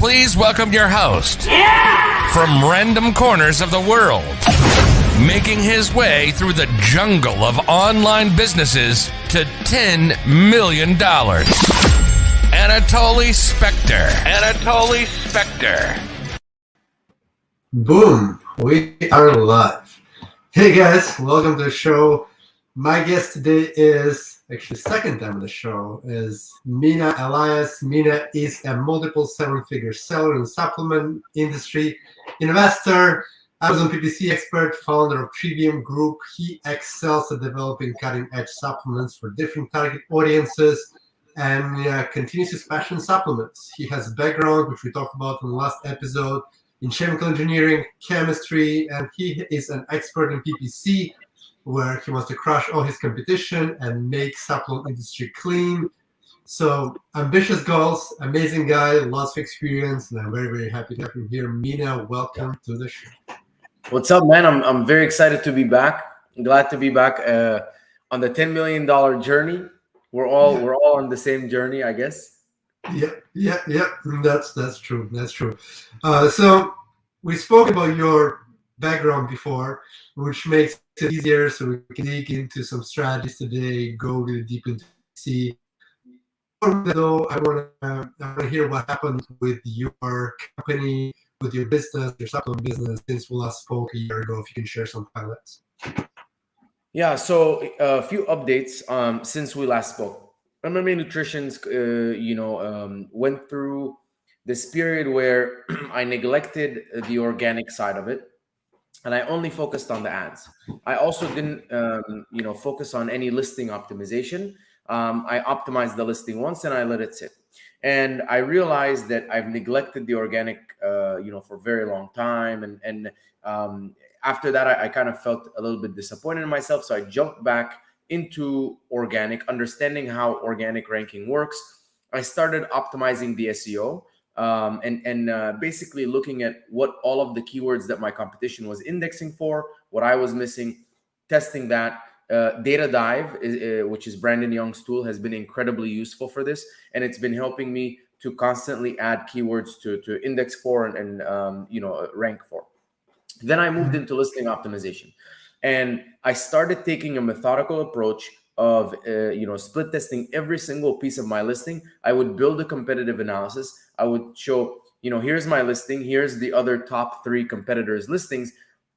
Please welcome your host from random corners of the world, making his way through the jungle of online businesses to $10 million. Anatoly Spector. Boom, we are live. Hey guys, welcome to the show. My guest today is, actually second time on the show, is Mina, Elias. Mina is a multiple seven-figure seller in the supplement industry, investor, Amazon PPC expert, founder of Trivium Group. He excels at developing cutting-edge supplements for different target audiences and continues his passion in supplements. He has a background, which we talked about in the last episode, in chemical engineering, chemistry, and he is an expert in PPC, where he wants to crush all his competition and make supplement industry clean. So ambitious goals, amazing guy, lots of experience, and I'm very, very happy to have him here. Mina, welcome to the show. What's up, man? I'm very excited to be back. I'm glad to be back on the $10 million journey. We're all on the same journey, I guess. Yeah. That's true. So we spoke about your background before, which makes it easier, so we can dig into some strategies today, go really deep into see. Though I want to hear what happened with your company, with your business, your supplement business, since we last spoke a year ago. If you can share some highlights. Yeah, so a few updates since we last spoke. MMA Nutrition's, went through this period where I neglected the organic side of it, and I only focused on the ads. I also didn't, focus on any listing optimization. I optimized the listing once and I let it sit. And I realized that I've neglected the organic, for a very long time. And after that, I kind of felt a little bit disappointed in myself. So I jumped back into organic, understanding how organic ranking works. I started optimizing the SEO. And basically looking at what all of the keywords that my competition was indexing for, what I was missing, testing that. Data Dive, which is Brandon Young's tool, has been incredibly useful for this, and it's been helping me to constantly add keywords to index for and rank for. Then I moved into listing optimization, and I started taking a methodical approach of split testing every single piece of my listing. I would build a competitive analysis. I would show, here's my listing, here's the other top 3 competitors' listings.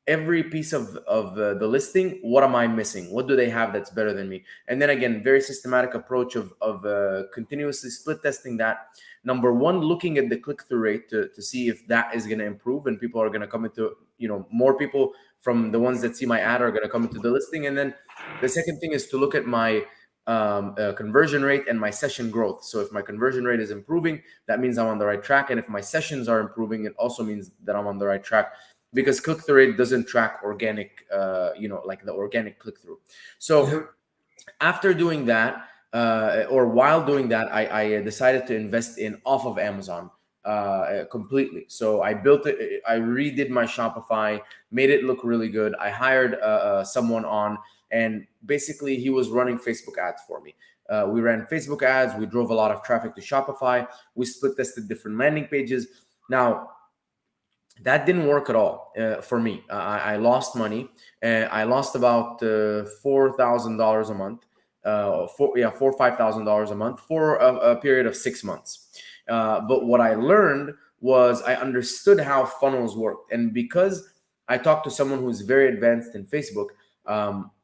Every piece of the listing, what am I missing? What do they have that's better than me? And then again, very systematic approach of continuously split testing that. Number one, looking at the click-through rate to see if that is going to improve and people are going to come into, more people from the ones that see my ad are going to come into the listing. And then the second thing is to look at my conversion rate and my session growth. So if my conversion rate is improving, that means I'm on the right track. And if my sessions are improving, it also means that I'm on the right track, because click-through rate doesn't track organic, like the organic click-through. So after doing that, or while doing that, I decided to invest in off of Amazon completely. So I built it. I redid my Shopify, made it look really good. I hired someone on, and basically he was running Facebook ads for me. We ran Facebook ads. We drove a lot of traffic to Shopify. We split tested different landing pages. Now, that didn't work at all for me. I lost money. I lost about $4,000 a month, $4,000 or $5,000 a month for a period of 6 months. But what I learned was I understood how funnels worked. And because I talked to someone who's very advanced in Facebook,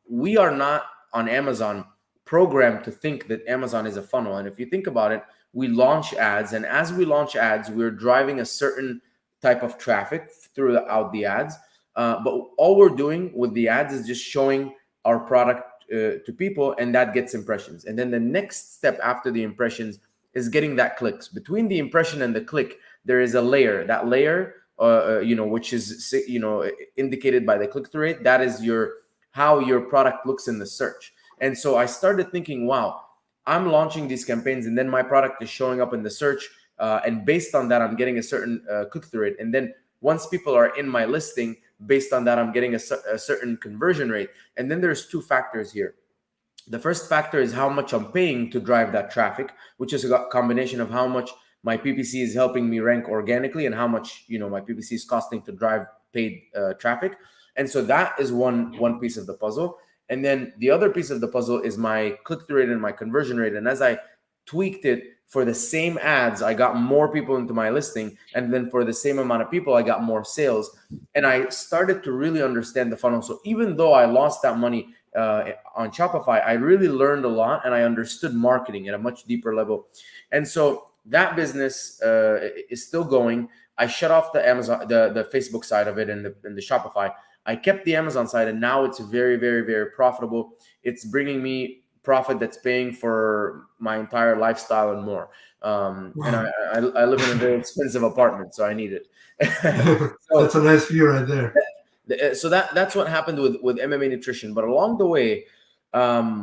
we are not on Amazon programmed to think that Amazon is a funnel. And if you think about it, we launch ads. And as we launch ads, we're driving a certain type of traffic throughout the ads. But all we're doing with the ads is just showing our product to people, and that gets impressions. And then the next step after the impressions is getting that clicks. Between the impression and the click, there is a layer. That layer, which is indicated by the click-through rate. That is how your product looks in the search. And so I started thinking, wow, I'm launching these campaigns, and then my product is showing up in the search. And based on that, I'm getting a certain click-through rate. And then once people are in my listing, based on that, I'm getting a certain conversion rate. And then there's 2 factors here. The first factor is how much I'm paying to drive that traffic, which is a combination of how much my PPC is helping me rank organically and how much, my PPC is costing to drive paid traffic. And so that is one piece of the puzzle. And then the other piece of the puzzle is my click-through rate and my conversion rate. And as I tweaked it for the same ads, I got more people into my listing. And then for the same amount of people, I got more sales. And I started to really understand the funnel. So even though I lost that money on Shopify, I really learned a lot and I understood marketing at a much deeper level. And so that business is still going. I shut off the Amazon, the Facebook side of it and the Shopify. I kept the Amazon side, and now it's very, very, very profitable. It's bringing me profit that's paying for my entire lifestyle and more. Wow. And I live in a very expensive apartment, so I need it. So, that's a nice view right there. So that's what happened with MMA Nutrition. But along the way, I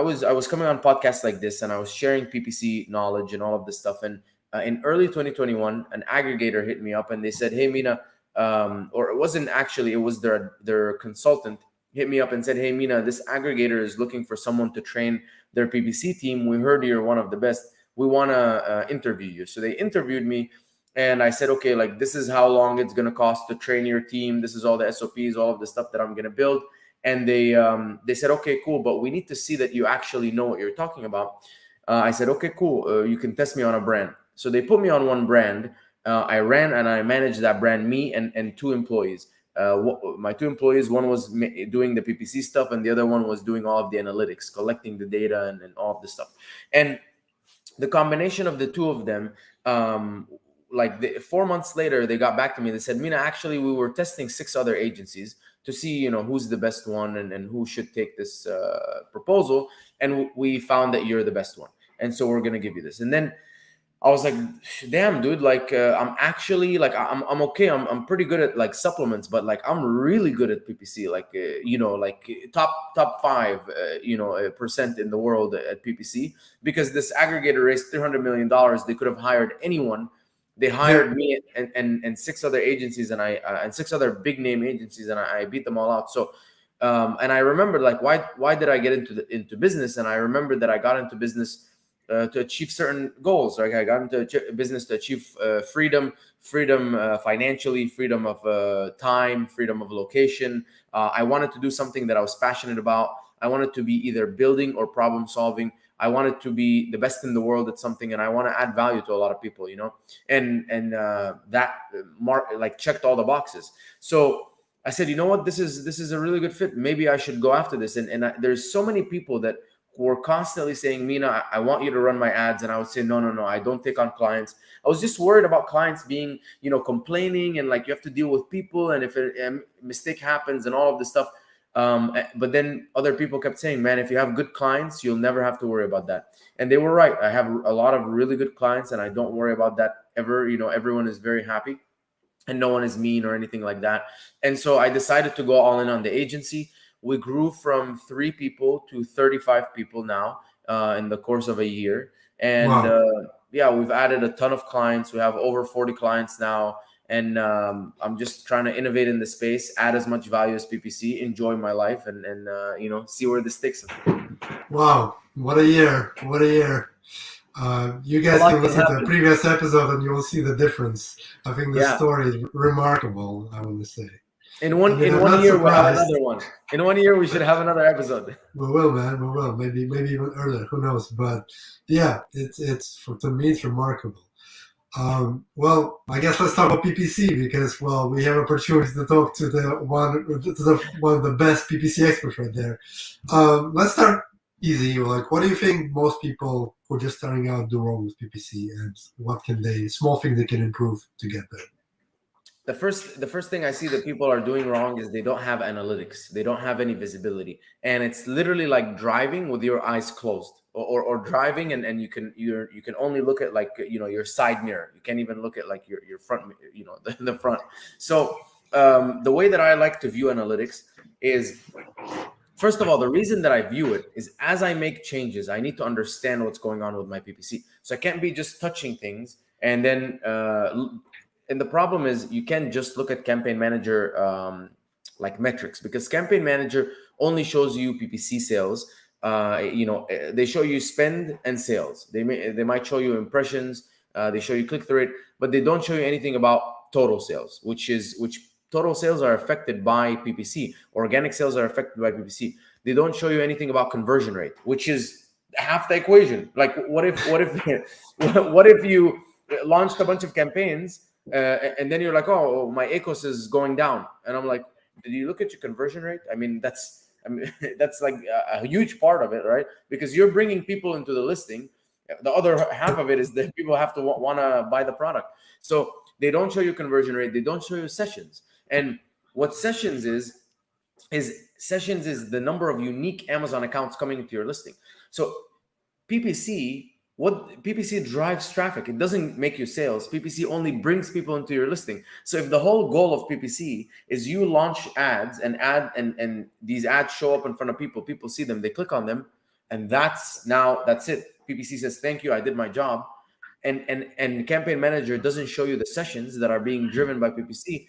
was coming on podcasts like this, and I was sharing PPC knowledge and all of this stuff. And in early 2021, an aggregator hit me up, and they said, "Hey, Mina," or it wasn't actually, it was their consultant hit me up and said, "Hey, Mina, this aggregator is looking for someone to train their PPC team. We heard you're one of the best. We want to interview you." So they interviewed me, and I said, "Okay, like this is how long it's going to cost to train your team. This is all the SOPs, all of the stuff that I'm going to build." And they said, "Okay, cool, but we need to see that you actually know what you're talking about." I said, "Okay, cool. You can test me on a brand." So they put me on one brand. I ran and I managed that brand, me and two employees. My two employees, one was doing the PPC stuff and the other one was doing all of the analytics, collecting the data and all of this stuff. And the combination of the two of them, 4 months later, they got back to me. They said, "Mina, actually, we were testing 6 other agencies to see, who's the best one and who should take this proposal. And we found that you're the best one. And so we're going to give you this." And then I was like, "Damn, dude, I'm actually I'm okay. I'm pretty good at like supplements, but like I'm really good at PPC, top 5, percent in the world at PPC, because this aggregator raised $300 million. They could have hired anyone. They hired me and 6 other agencies and 6 other big name agencies, and I beat them all out." So, and I remember why did I get into business? And I remember that I got into business to achieve certain goals. Like I got into business to achieve freedom financially, freedom of time, freedom of location. I wanted to do something that I was passionate about. I wanted to be either building or problem solving. I wanted to be the best in the world at something, and I want to add value to a lot of people, and that checked all the boxes. So I said, "You know what, this is a really good fit. Maybe I should go after this." And there's so many people that were constantly saying, "Mina, I want you to run my ads." And I would say, no, I don't take on clients. I was just worried about clients being, complaining, and like you have to deal with people, and if a mistake happens and all of this stuff. But then other people kept saying, "Man, if you have good clients, you'll never have to worry about that." And they were right. I have a lot of really good clients, and I don't worry about that ever. Everyone is very happy, and no one is mean or anything like that. And so I decided to go all in on the agency. We grew from 3 people to 35 people now in the course of a year. And Wow. we've added a ton of clients. We have over 40 clients now. And I'm just trying to innovate in the space, add as much value as PPC, enjoy my life, and see where this takes us. Wow. What a year. What a year. You guys can listen to the previous episode and you will see the difference. I think this story is remarkable, I want to say. In one year, we'll have another one. In 1 year, we should have another episode. We will, man. We will. Maybe even earlier. Who knows? But yeah, to me, it's remarkable. Well, I guess let's talk about PPC because, we have opportunity to talk to one of the best PPC experts right there. Let's start easy. Like, what do you think most people who are just starting out do wrong with PPC, and what small things they can improve to get there? The first thing I see that people are doing wrong is they don't have analytics. They don't have any visibility. And it's literally like driving with your eyes closed or driving and you can only look at your side mirror. You can't even look at like your front, the front. So the way that I like to view analytics is, first of all, the reason that I view it is as I make changes, I need to understand what's going on with my PPC. So I can't be just touching things and then and the problem is you can't just look at Campaign Manager metrics, because Campaign Manager only shows you PPC sales. They show you spend and sales. They might show you impressions. They show you click-through rate, but they don't show you anything about total sales, which total sales are affected by PPC. Organic sales are affected by PPC. They don't show you anything about conversion rate, which is half the equation. Like, what if what if you launched a bunch of campaigns and then you're like, oh, my ACOS is going down, and I'm like, did you look at your conversion rate? I mean, that's like a huge part of it, right? Because you're bringing people into the listing. The other half of it is that people have to want to buy the product. So they don't show you conversion rate. They don't show you sessions. And what sessions is the number of unique Amazon accounts coming into your listing. So PPC drives traffic. It doesn't make you sales. PPC only brings people into your listing. So if the whole goal of PPC is you launch ads and these ads show up in front of people see them, they click on them, and that's it. PPC says, thank you, I did my job. And campaign manager doesn't show you the sessions that are being driven by PPC.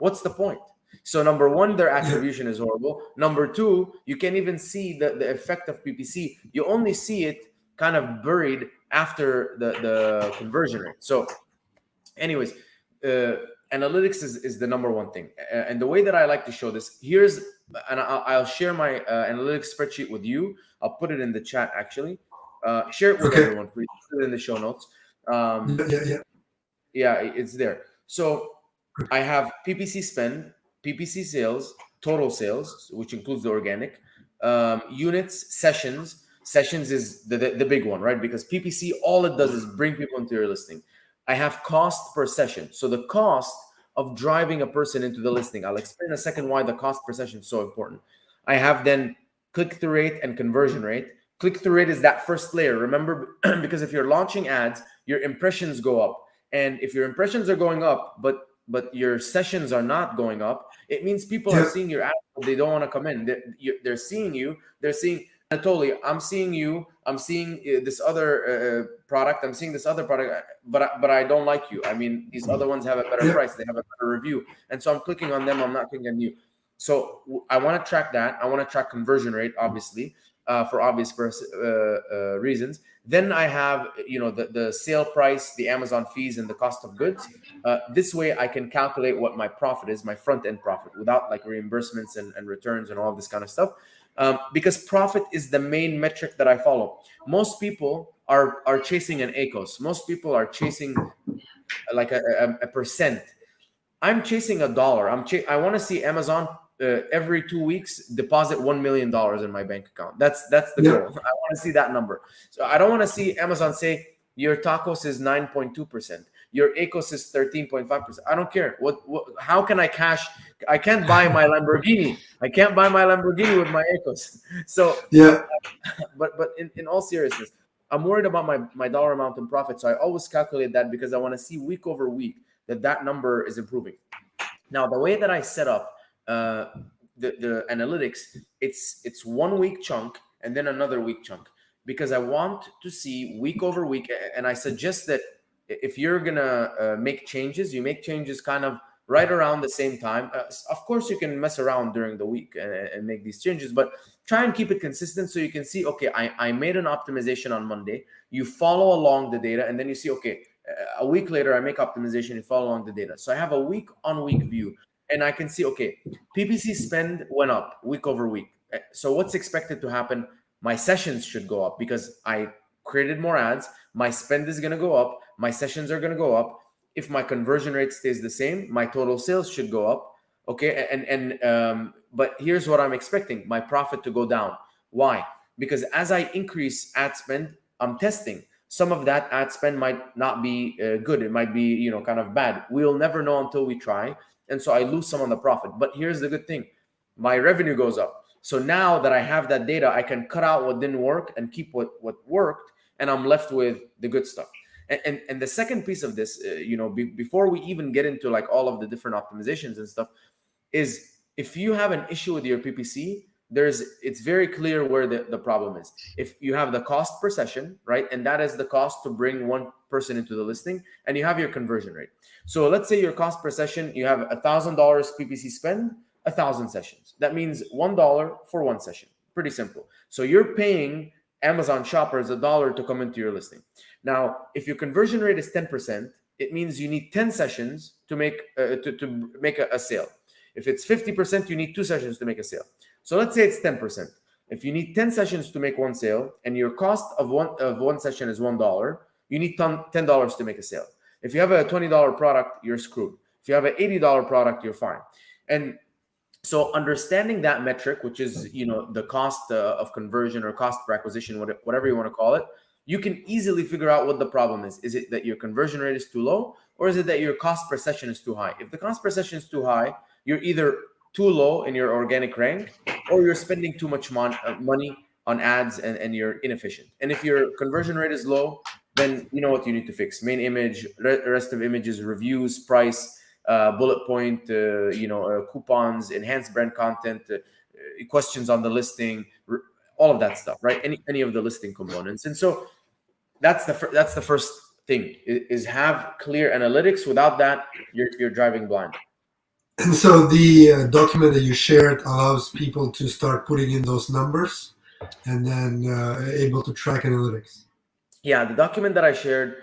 What's the point? So number one, their attribution is horrible. Number two, you can't even see the effect of PPC. You only see it kind of buried after the conversion rate. So anyways, analytics is the number one thing. And the way that I like to show this, I'll share my analytics spreadsheet with you. I'll put it in the chat, actually. Share it with everyone, please. Put it in the show notes. Yeah, it's there. So I have PPC spend, PPC sales, total sales, which includes the organic, units, sessions. Sessions is the big one, right? Because PPC, all it does is bring people into your listing. I have cost per session. So the cost of driving a person into the listing. I'll explain in a second why the cost per session is so important. I have then click-through rate and conversion rate. Click-through rate is that first layer. Remember, because if you're launching ads, your impressions go up. And if your impressions are going up, but your sessions are not going up, it means people are seeing your ad, but they don't want to come in. They're seeing you. They're seeing, Anatoly, I'm seeing you. I'm seeing this other product. I'm seeing this other product, but I don't like you. I mean, these other ones have a better price. They have a better review. And so I'm clicking on them. I'm not clicking on you. So I want to track that. I want to track conversion rate, obviously, for obvious reasons. Then I have, the sale price, the Amazon fees, and the cost of goods. This way I can calculate what my profit is, my front end profit, without like reimbursements and returns and all this kind of stuff. Because profit is the main metric that I follow. Most people are chasing an ACOS. Most people are chasing like a percent. I'm chasing $1. I want to see Amazon every 2 weeks deposit $1 million in my bank account. That's the goal. I want to see that number. So I don't want to see Amazon say your tacos is 9.2%. Your ACOS is 13.5%. I don't care. How can I cash? I can't buy my Lamborghini. I can't buy my Lamborghini with my ACOS. So but in all seriousness, I'm worried about my dollar amount in profit. So I always calculate that because I want to see week over week that number is improving. Now, the way that I set up the analytics, it's 1 week chunk and then another week chunk, because I want to see week over week. And I suggest that if you're gonna make changes, you make changes kind of right around the same time. Of course, you can mess around during the week and make these changes, but try and keep it consistent so you can see, okay, I made an optimization on Monday. You follow along the data, and then you see, okay, a week later, I make optimization, you follow along the data. So I have a week-on-week view, and I can see, okay, PPC spend went up week over week. So what's expected to happen? My sessions should go up because I created more ads. My spend is going to go up. My sessions are going to go up. If my conversion rate stays the same, my total sales should go up. Okay. But here's what I'm expecting: my profit to go down. Why? Because as I increase ad spend, I'm testing. Some of that ad spend might not be good. It might be, kind of bad. We'll never know until we try. And so I lose some on the profit. But here's the good thing: my revenue goes up. So now that I have that data, I can cut out what didn't work and keep what worked, and I'm left with the good stuff. And the second piece of this, before we even get into like all of the different optimizations and stuff, is if you have an issue with your PPC, it's very clear where the problem is. If you have the cost per session, right, and that is the cost to bring one person into the listing, and you have your conversion rate. So let's say your cost per session, you have $1,000 PPC spend, 1,000 sessions. That means $1 for one session. Pretty simple. So you're paying Amazon shoppers $1 to come into your listing. Now, if your conversion rate is 10%, it means you need 10 sessions to make a sale. If it's 50%, you need 2 sessions to make a sale. So let's say it's 10%. If you need 10 sessions to make one sale, and your cost of one session is $1, you need $10 to make a sale. If you have a $20 product, you're screwed. If you have an $80 product, you're fine. And so understanding that metric, which is, the cost of conversion or cost per acquisition, whatever you want to call it, you can easily figure out what the problem is. Is it that your conversion rate is too low, or is it that your cost per session is too high? If the cost per session is too high, you're either too low in your organic rank, or you're spending too much money on ads and you're inefficient. And if your conversion rate is low, then you know what you need to fix: main image, rest of images, reviews, price, bullet point, coupons, enhanced brand content, questions on the listing, all of that stuff, right? Any of the listing components. And so that's the first thing, is have clear analytics. Without that, you're driving blind. And so the document that you shared allows people to start putting in those numbers and then able to track analytics. Yeah, the document that I shared,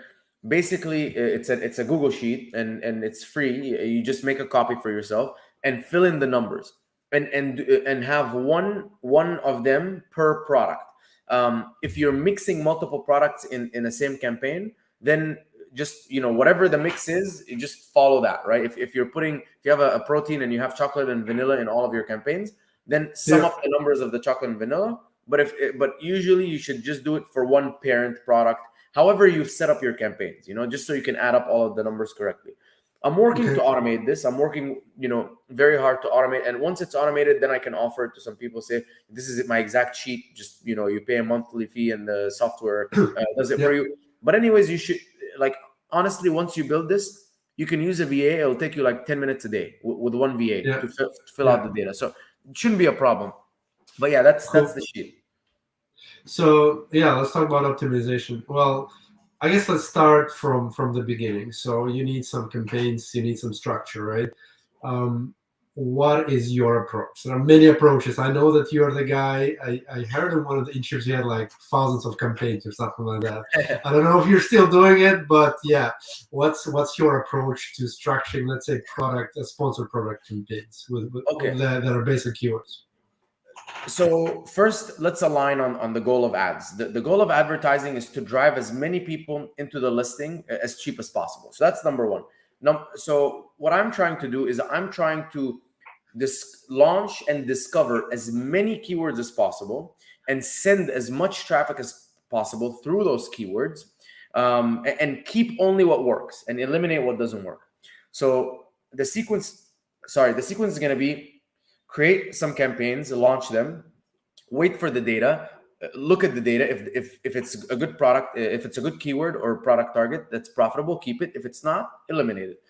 basically it's a Google sheet, and it's free. You just make a copy for yourself and fill in the numbers, and have one of them per product. If you're mixing multiple products in the same campaign, then just whatever the mix is, you just follow that, right? If you have a protein and you have chocolate and vanilla in all of your campaigns, then sum up the numbers of the chocolate and vanilla. But usually you should just do it for one parent product, however you've set up your campaigns, just so you can add up all of the numbers correctly. I'm working to automate this. I'm working, very hard to automate. And once it's automated, then I can offer it to some people. Say, this is my exact sheet. Just, you pay a monthly fee and the software does it for you. But anyways, you should, honestly, once you build this, you can use a VA. It'll take you like 10 minutes a day with one VA to fill out the data. So it shouldn't be a problem. But yeah, that's the sheet. So let's talk about optimization. Well, I guess let's start from the beginning. So you need some campaigns, you need some structure, right? What is your approach? There are many approaches. I know that you're the guy. I heard in one of the interviews you had like thousands of campaigns or something like that. I don't know if you're still doing it, but yeah, what's your approach to structuring, let's say, sponsored product campaigns that are based on keywords? So first, let's align on the goal of ads. The goal of advertising is to drive as many people into the listing as cheap as possible. So that's number one. So what I'm trying to do is I'm trying to launch and discover as many keywords as possible and send as much traffic as possible through those keywords, and keep only what works and eliminate what doesn't work. So the sequence is going to be: create some campaigns, launch them, wait for the data, look at the data. If it's a good product, if it's a good keyword or product target that's profitable, keep it. If it's not, eliminate it.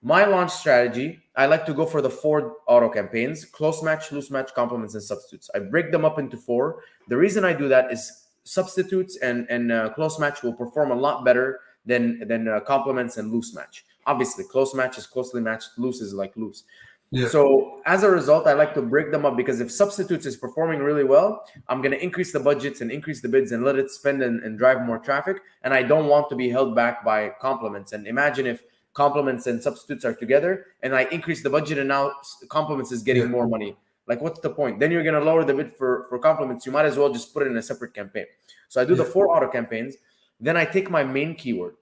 My launch strategy, I like to go for the 4 auto campaigns: close match, loose match, complements, and substitutes. I break them up into 4. The reason I do that is substitutes and close match will perform a lot better than complements and loose match. Obviously, close match is closely matched, loose is like loose. Yeah. So as a result, I like to break them up, because if substitutes is performing really well, I'm going to increase the budgets and increase the bids and let it spend and drive more traffic. And I don't want to be held back by complements. And imagine if complements and substitutes are together and I increase the budget and now complements is getting more money. Like, what's the point? Then you're going to lower the bid for complements. You might as well just put it in a separate campaign. So I do the 4 auto campaigns. Then I take my main keyword.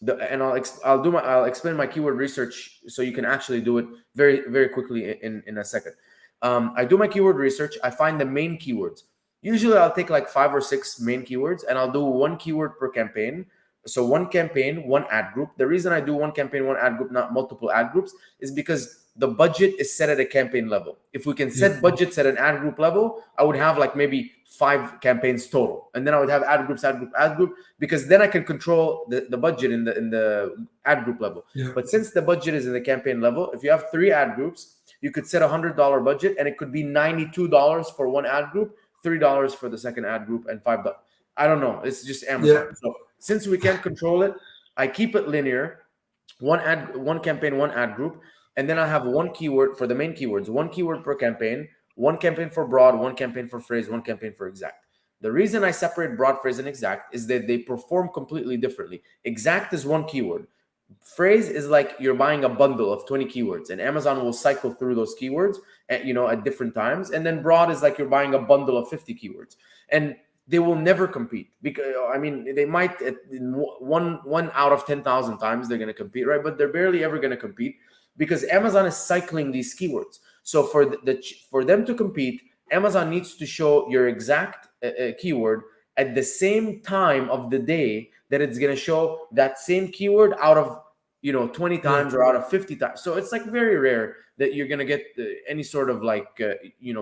I'll explain my keyword research so you can actually do it very, very quickly in a second. I do my keyword research. I find the main keywords. Usually I'll take like 5 or 6 main keywords and I'll do 1 keyword per campaign. So 1 campaign, 1 ad group. The reason I do 1 campaign, 1 ad group, not multiple ad groups, is because the budget is set at a campaign level. If we can set budgets at an ad group level, I would have like maybe 5 campaigns total. And then I would have ad group, because then I can control the budget in the ad group level. Yeah. But since the budget is in the campaign level, if you have 3 ad groups, you could set $100 budget and it could be $92 for 1 ad group, $3 for the second ad group, and $5. I don't know. It's just Amazon. Yeah. So since we can't control it, I keep it linear. 1 campaign, 1 ad group. And then I have 1 keyword for the main keywords, 1 keyword per campaign, one campaign for broad, one campaign for phrase, one campaign for exact. The reason I separate broad, phrase, and exact is that they perform completely differently. Exact is one keyword. Phrase is like you're buying a bundle of 20 keywords, and Amazon will cycle through those keywords at different times. And then broad is like you're buying a bundle of 50 keywords, and they will never compete. Because they might one out of 10,000 times they're going to compete, right? But they're barely ever going to compete because Amazon is cycling these keywords. So for them to compete, Amazon needs to show your exact keyword at the same time of the day that it's going to show that same keyword out of 20 times or out of 50 times. So it's like very rare that you're going to get any sort of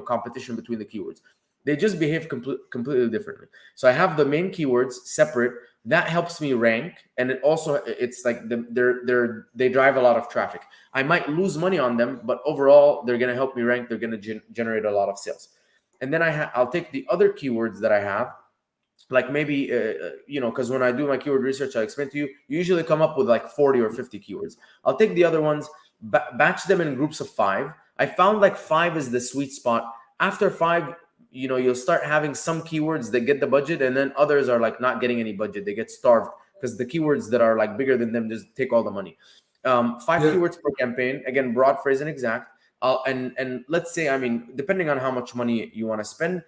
competition between the keywords. They just behave completely differently. So I have the main keywords separate. That helps me rank, and it's like they drive a lot of traffic. I might lose money on them, but overall they're going to help me rank. They're going to generate a lot of sales. And then I'll take the other keywords that I have, like maybe because when I do my keyword research, I explain to you, you usually come up with like 40 or 50 keywords. I'll take the other ones, batch them in groups of 5. I found like 5 is the sweet spot. After 5, you'll start having some keywords that get the budget, and then others are like not getting any budget. They get starved because the keywords that are like bigger than them just take all the money. 5 keywords per campaign, again, broad, phrase, and exact. And let's say, depending on how much money you want to spend,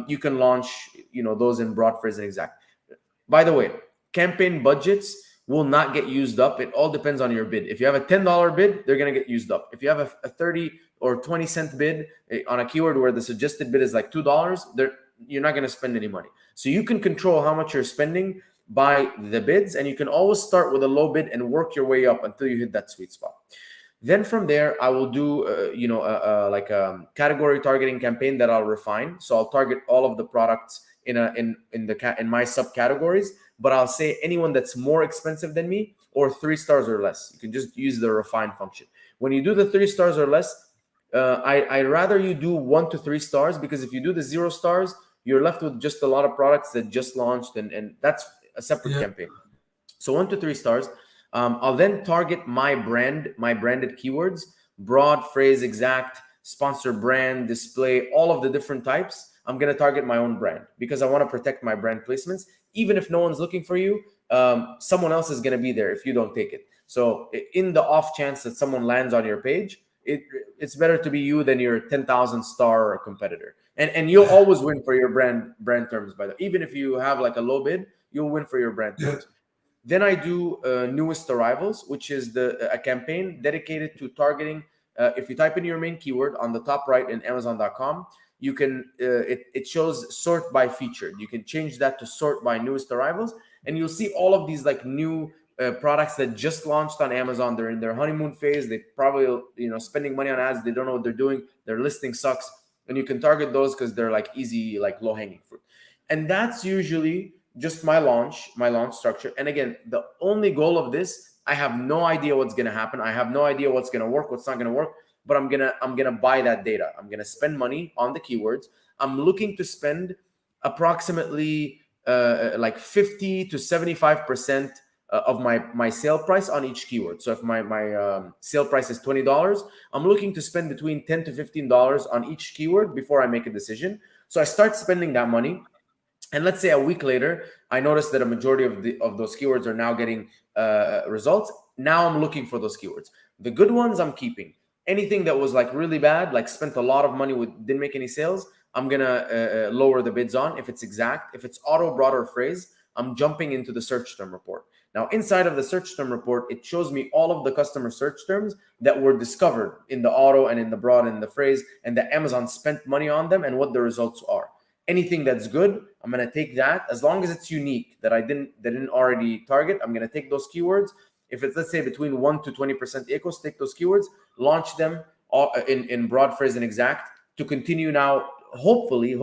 you can launch, those in broad, phrase, and exact. By the way, campaign budgets will not get used up. It all depends on your bid. If you have a $10 bid, they're going to get used up. If you have a 30 or 20 cent bid on a keyword where the suggested bid is like $2, you're not going to spend any money. So you can control how much you're spending by the bids, and you can always start with a low bid and work your way up until you hit that sweet spot. Then from there, I will do, like a category targeting campaign that I'll refine. So I'll target all of the products in my subcategories, but I'll say anyone that's more expensive than me or 3 stars or less. You can just use the refine function. When you do the 3 stars or less, I'd rather you do 1 to 3 stars, because if you do the 0 stars, you're left with just a lot of products that just launched, and that's a separate campaign. So 1 to 3 stars. I'll then target my branded keywords: broad, phrase, exact, sponsor, brand, display, all of the different types. I'm going to target my own brand because I want to protect my brand placements. Even if no one's looking for you, someone else is going to be there if you don't take it. So in the off chance that someone lands on your page, it's better to be you than your 10,000 star competitor. And you'll always win for your brand terms, by the way. Even if you have like a low bid, you'll win for your brand terms. Then I do newest arrivals, which is a campaign dedicated to targeting. If you type in your main keyword on the top right in Amazon.com, you can it shows sort by featured. You can change that to sort by newest arrivals, and you'll see all of these like new products that just launched on Amazon. They're in their honeymoon phase. They probably spending money on ads. They don't know what they're doing. Their listing sucks, and you can target those because they're like easy, like low hanging fruit. And that's usually just my launch structure. And again, the only goal of this, I have no idea what's going to happen. I have no idea what's going to work, what's not going to work, but I'm going to buy that data. I'm going to spend money on the keywords. I'm looking to spend approximately like 50 to 75% of my sale price on each keyword. So if my sale price is $20, I'm looking to spend between $10 to $15 on each keyword before I make a decision. So I start spending that money. And let's say a week later, I noticed that a majority of those keywords are now getting results. Now I'm looking for those keywords. The good ones I'm keeping. Anything that was like really bad, like spent a lot of money didn't make any sales, I'm gonna lower the bids on. If it's exact, if it's auto, broad, or phrase, I'm jumping into the search term report. Now inside of the search term report, it shows me all of the customer search terms that were discovered in the auto and in the broad and the phrase, and that Amazon spent money on them and what the results are. Anything that's good, I'm going to take that. As long as it's unique, that didn't already target, I'm going to take those keywords. If it's, let's say, between 1 to 20% ACOS, take those keywords, launch them in broad, phrase, and exact to continue now, hopefully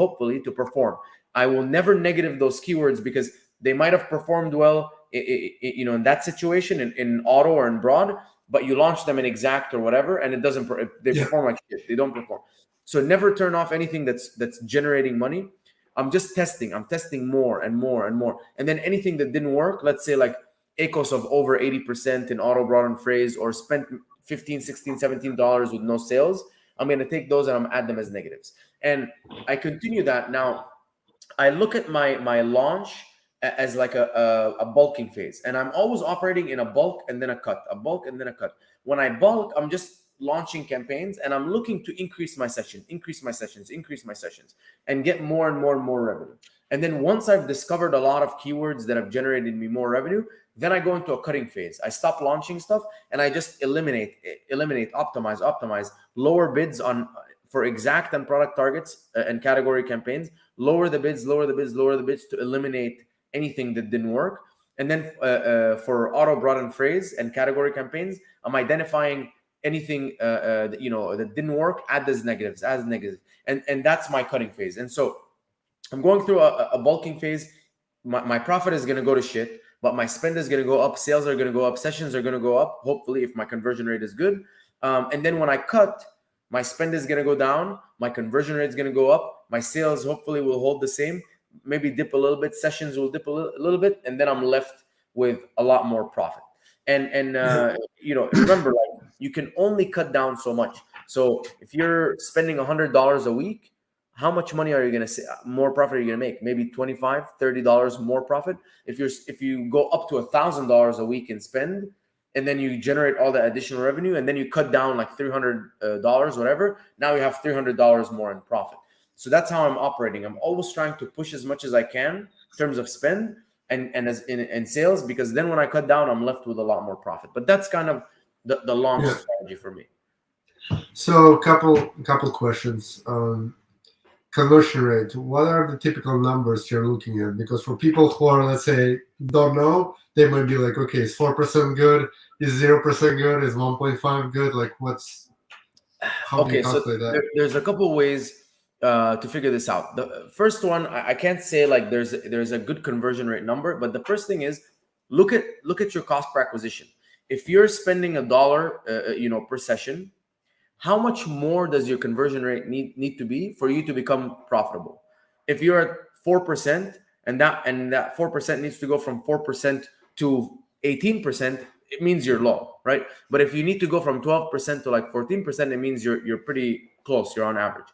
to perform. I will never negative those keywords because they might have performed well in that situation in auto or in broad, but you launch them in exact or whatever, and it doesn't. They perform like shit. They don't perform. So never turn off anything that's generating money. I'm just testing. I'm testing more and more and more. And then anything that didn't work, let's say like ACOS of over 80% in auto, broad, and phrase, or spent $15, $16, $17 with no sales, I'm going to take those and I'm add them as negatives. And I continue that. Now I look at my launch as like a bulking phase, and I'm always operating in a bulk and then a cut, a bulk and then a cut. When I bulk, I'm just launching campaigns and I'm looking to increase my sessions, and get more and more and more revenue. And then once I've discovered a lot of keywords that have generated me more revenue, then I go into a cutting phase. I stop launching stuff and I just eliminate, optimize, lower bids on for exact and product targets and category campaigns, lower the bids to eliminate anything that didn't work. And then for auto broaden phrase and category campaigns, I'm identifying anything that didn't work, add as negatives, and that's my cutting phase. And so I'm going through a bulking phase. My profit is going to go to shit, but my spend is going to go up, sales are going to go up, sessions are going to go up, hopefully, if my conversion rate is good. And then when I cut, my spend is going to go down, my conversion rate is going to go up, my sales hopefully will hold the same, maybe dip a little bit, sessions will dip a little bit, and then I'm left with a lot more profit. And remember, like, you can only cut down so much. So if you're spending $100 a week, how much money are you going to more profit are you going to make? Maybe $25, $30 more profit. If you go up to $1,000 a week in spend, and then you generate all the additional revenue, and then you cut down like $300, whatever, now you have $300 more in profit. So that's how I'm operating. I'm always trying to push as much as I can in terms of spend and as in sales, because then when I cut down, I'm left with a lot more profit. But that's kind of the launch strategy for me. So couple questions. Conversion rate. What are the typical numbers you're looking at? Because for people who are, let's say, don't know, they might be like, okay, is 4% good? Is 0% good? Is 1.5 good? Like, how do you calculate that? There's a couple ways to figure this out. The first one, I can't say like there's a good conversion rate number, but the first thing is look at your cost per acquisition. If you're spending $1 per session, how much more does your conversion rate need to be for you to become profitable? If you're at 4% and that 4% needs to go from 4% to 18%, it means you're low, right? But if you need to go from 12% to like 14%, it means you're pretty close. You're on average.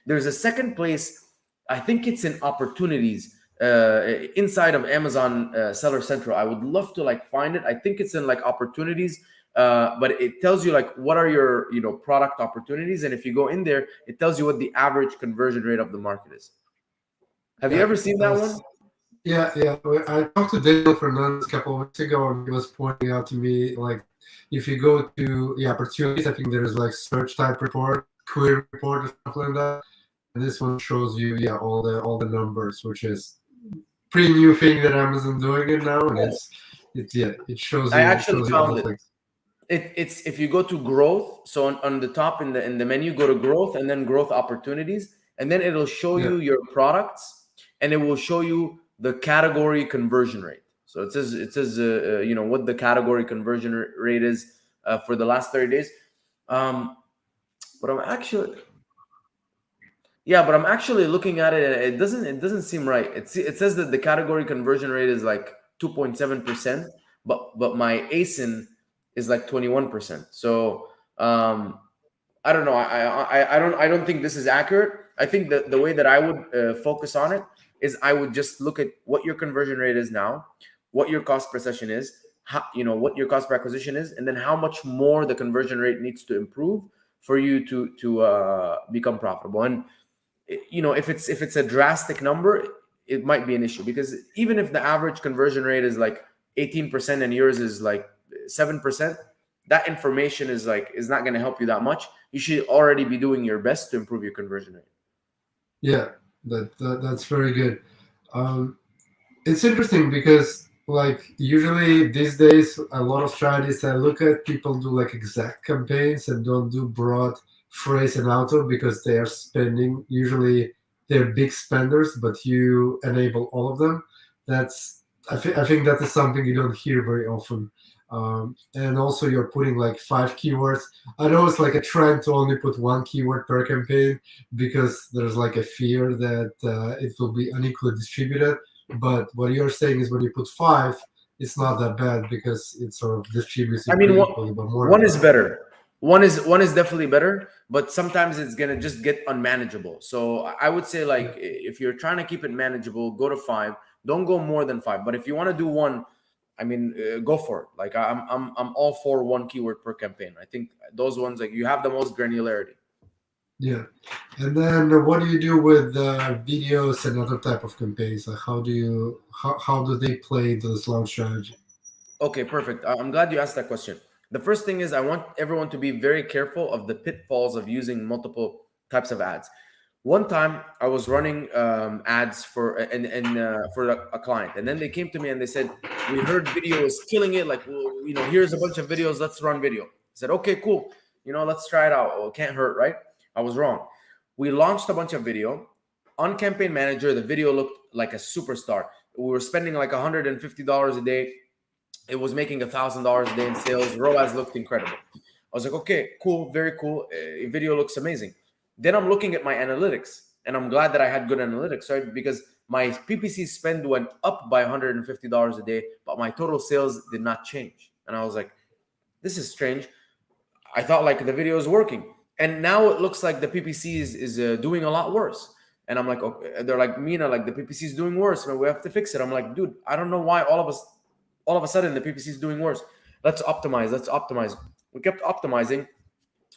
There's a second place. I think it's in opportunities inside of Amazon Seller Central. I would love to like find it. I think it's in like opportunities. But it tells you like what are your product opportunities, and if you go in there, it tells you what the average conversion rate of the market is. Have you ever seen that one? Yeah. I talked to Daniel Fernandez a couple of weeks ago, and he was pointing out to me like if you go to the opportunities, I think there's like search type report, query report, or stuff like that. And this one shows you all the numbers, which is pretty new thing that Amazon doing it now, and it shows you. I actually found it. It's if you go to growth, so on the top in the menu, go to growth and then growth opportunities, and then it'll show you your products, and it will show you the category conversion rate. So it says what the category conversion rate is for the last 30 days. But I'm actually looking at it, and it doesn't seem right. It says that the category conversion rate is like 2.7%, but my ASIN is like 21%. So I don't know. I don't think this is accurate. I think that the way that I would focus on it is I would just look at what your conversion rate is now, what your cost per session is, what your cost per acquisition is, and then how much more the conversion rate needs to improve for you to become profitable. And if it's a drastic number, it might be an issue, because even if the average conversion rate is like 18% and yours is like 7%, that information is not going to help you that much. You should already be doing your best to improve your conversion rate. Yeah, that's very good. It's interesting because like usually these days a lot of strategies I look at, people do like exact campaigns and don't do broad phrase and auto because they are spending, usually they're big spenders, but you enable all of them. I think that is something you don't hear very often. And also you're putting like 5 keywords. I know it's like a trend to only put 1 keyword per campaign because there's like a fear that it will be unequally distributed. But what you're saying is when you put 5, it's not that bad because it sort of distributes. I mean, one is better. One is definitely better, but sometimes it's gonna just get unmanageable. So I would say, like, if you're trying to keep it manageable, go to 5. Don't go more than 5. But if you want to do one, I mean, go for it. Like, I'm all for one keyword per campaign. I think those ones, like, you have the most granularity. Yeah. And then what do you do with videos and other type of campaigns? Like how do they play this long strategy? Okay, perfect. I'm glad you asked that question. The first thing is, I want everyone to be very careful of the pitfalls of using multiple types of ads. One time, I was running ads for a client, and then they came to me and they said, "We heard video is killing it. Like, well, here's a bunch of videos. Let's run video." I said, "Okay, cool. Let's try it out. Well, it can't hurt, right?" I was wrong. We launched a bunch of video on Campaign Manager. The video looked like a superstar. We were spending like $150 a day. It was making $1,000 a day in sales. ROAS looked incredible. I was like, okay, cool, very cool. Video looks amazing. Then I'm looking at my analytics, and I'm glad that I had good analytics, right? Because my PPC spend went up by $150 a day, but my total sales did not change. And I was like, this is strange. I thought like the video is working, and now it looks like the PPC is doing a lot worse. And I'm like, okay. They're like, Mina, like the PPC is doing worse, man. We have to fix it. I'm like, dude, I don't know why all of a sudden the PPC is doing worse. Let's optimize. We kept optimizing.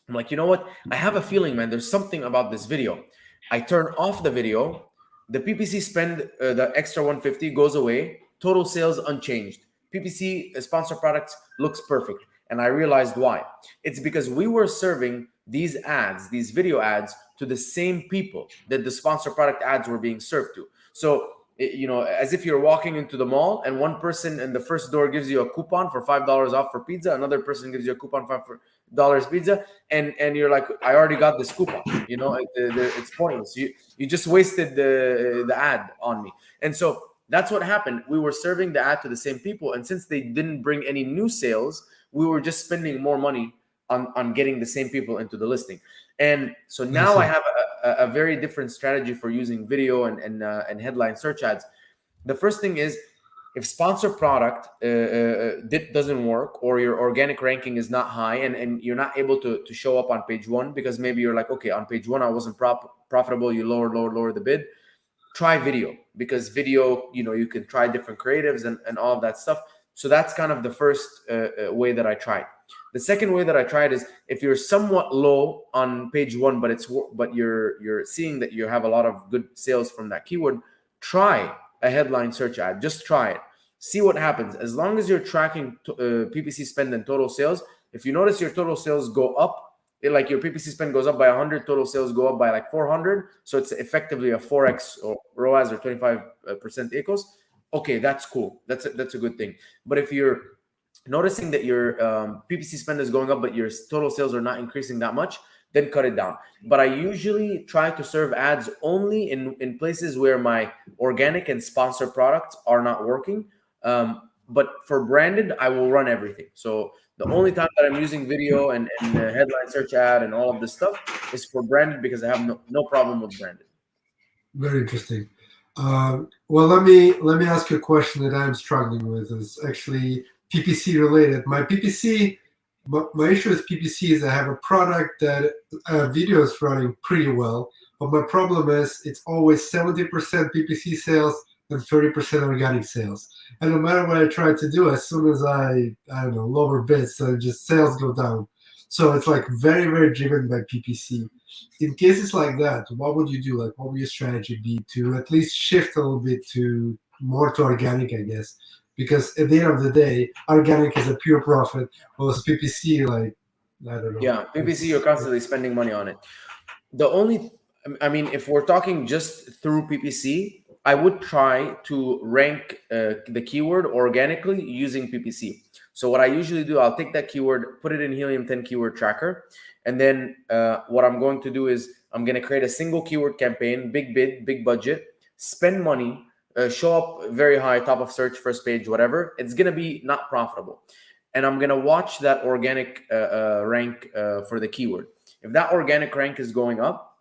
I'm like, you know what? I have a feeling, man, there's something about this video. I turn off the video. The PPC spend, the extra 150 goes away. Total sales unchanged. PPC sponsor products looks perfect. And I realized why. It's because we were serving these ads, these video ads, to the same people that the sponsor product ads were being served to. So, as if you're walking into the mall and one person in the first door gives you a coupon for $5 off for pizza, another person gives you a coupon for $5 pizza, and you're like, I already got this coupon. It's pointless. You just wasted the ad on me. And so that's what happened. We were serving the ad to the same people, and since they didn't bring any new sales, we were just spending more money on getting the same people into the listing. And so now I have a very different strategy for using video and headline search ads. The first thing is, if sponsor product doesn't work, or your organic ranking is not high, and you're not able to show up on page 1 because maybe you're like, okay, on page 1 I wasn't profitable, you lower the bid, try video, because video, you can try different creatives and all of that stuff. So that's kind of the first way that I tried. The second way that I tried is, if you're somewhat low on page 1, but you're seeing that you have a lot of good sales from that keyword, try a headline search ad. Just try it. See what happens. As long as you're tracking PPC spend and total sales, if you notice your total sales go up, like your PPC spend goes up by 100, total sales go up by like 400. So it's effectively a 4x or ROAS, or 25% equals. Okay, that's cool. That's a good thing. But if you're noticing that your PPC spend is going up, but your total sales are not increasing that much, then cut it down. But I usually try to serve ads only in places where my organic and sponsor products are not working. But for branded, I will run everything. So the only time that I'm using video and headline search ad and all of this stuff is for branded, because I have no problem with branded. Very interesting. Well, let me ask you a question that I'm struggling with. It's actually PPC related. My issue with PPC is I have a product that video is running pretty well, but my problem is it's always 70% PPC sales and 30% organic sales. And no matter what I try to do, as soon as I don't know, lower bids, just sales go down. So it's like very, very driven by PPC. In cases like that, what would you do? Like, what would your strategy be to at least shift a little bit more to organic, I guess? Because at the end of the day, organic is a pure profit, whereas PPC, like, I don't know. Yeah, PPC, you're constantly spending money on it. If we're talking just through PPC, I would try to rank the keyword organically using PPC. So what I usually do, I'll take that keyword, put it in Helium 10 keyword tracker. And then what I'm going to do is I'm going to create a single keyword campaign, big bid, big budget, spend money, show up very high, top of search, first page, whatever. It's going to be not profitable. And I'm going to watch that organic rank for the keyword. If that organic rank is going up,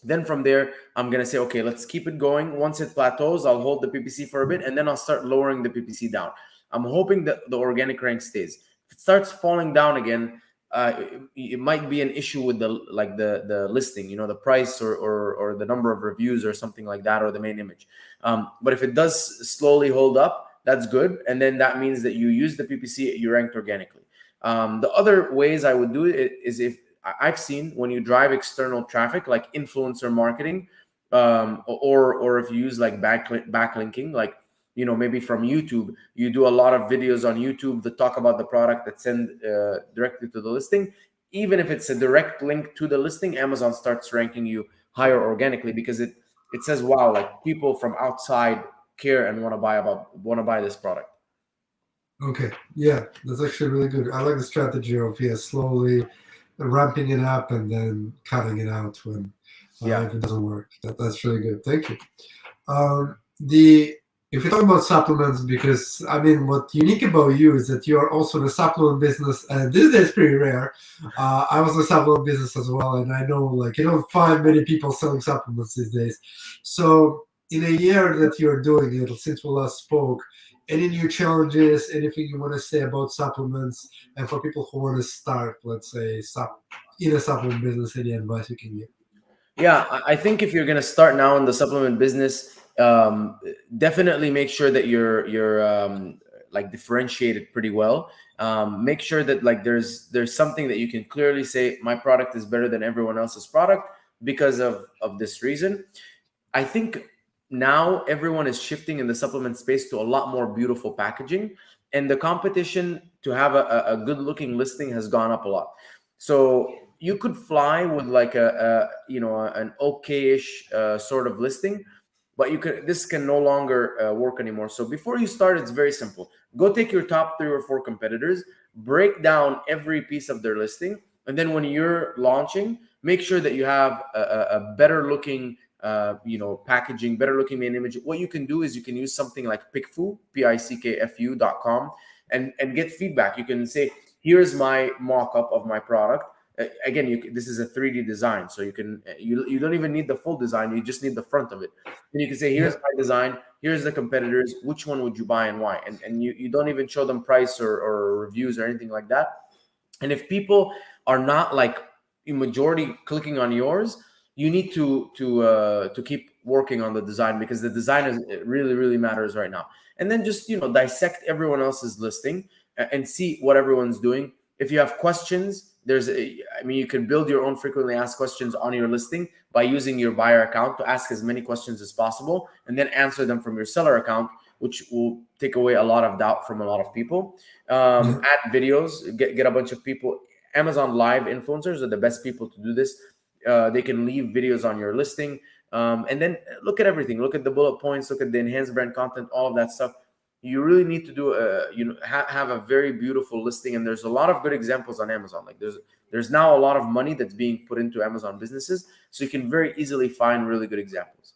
then from there, I'm going to say, okay, let's keep it going. Once it plateaus, I'll hold the PPC for a bit, and then I'll start lowering the PPC down. I'm hoping that the organic rank stays. If it starts falling down again, it might be an issue with the listing, the price or the number of reviews or something like that, or the main image. But if it does slowly hold up, that's good, and then that means that you use the PPC, you ranked organically. The other ways I would do it is, if I've seen, when you drive external traffic like influencer marketing, or if you use like backlinking, like maybe from YouTube, you do a lot of videos on YouTube that talk about the product, that send directly to the listing. Even if it's a direct link to the listing, Amazon starts ranking you higher organically, because it says, wow, like people from outside care and want to buy this product. Okay, yeah, that's actually really good. I like the strategy of slowly ramping it up and then cutting it out when if it doesn't work. That's really good. Thank you. If you talk about supplements, because I mean, what's unique about you is that you are also in a supplement business, and this is pretty rare. I was in a supplement business as well, and I know like you don't find many people selling supplements these days. So in a year that you're doing it, since we last spoke, any new challenges, anything you want to say about supplements, and for people who want to start, let's say, in a supplement business, any advice you can give? Yeah, I think if you're going to start now in the supplement business, definitely make sure that you're like differentiated pretty well. Make sure that like there's something that you can clearly say, my product is better than everyone else's product because of this reason. I think now everyone is shifting in the supplement space to a lot more beautiful packaging, and the competition to have a good looking listing has gone up a lot. So you could fly with like an okay-ish sort of listing, but this can no longer work anymore. So before you start, it's very simple. Go take your top 3 or 4 competitors, break down every piece of their listing, and then when you're launching, make sure that you have a better looking packaging, better looking main image. What you can do is you can use something like Pickfu, pickfu.com, and get feedback. You can say, here's my mock-up of my product. Again, this is a 3D design, so you don't even need the full design. You just need the front of it. And you can say, here's my design, here's the competitors, which one would you buy and why? And you don't even show them price or reviews or anything like that. And if people are not like in majority clicking on yours, you need to keep working on the design, because the design really matters right now. And then just dissect everyone else's listing and see what everyone's doing. If you have questions, you can build your own frequently asked questions on your listing by using your buyer account to ask as many questions as possible, and then answer them from your seller account, which will take away a lot of doubt from a lot of people. Add videos, get a bunch of people. Amazon Live influencers are the best people to do this. They can leave videos on your listing, and then look at everything. Look at the bullet points. Look at the enhanced brand content. All of that stuff. You really need to do have a very beautiful listing, and there's a lot of good examples on Amazon. Like there's now a lot of money that's being put into Amazon businesses, so you can very easily find really good examples.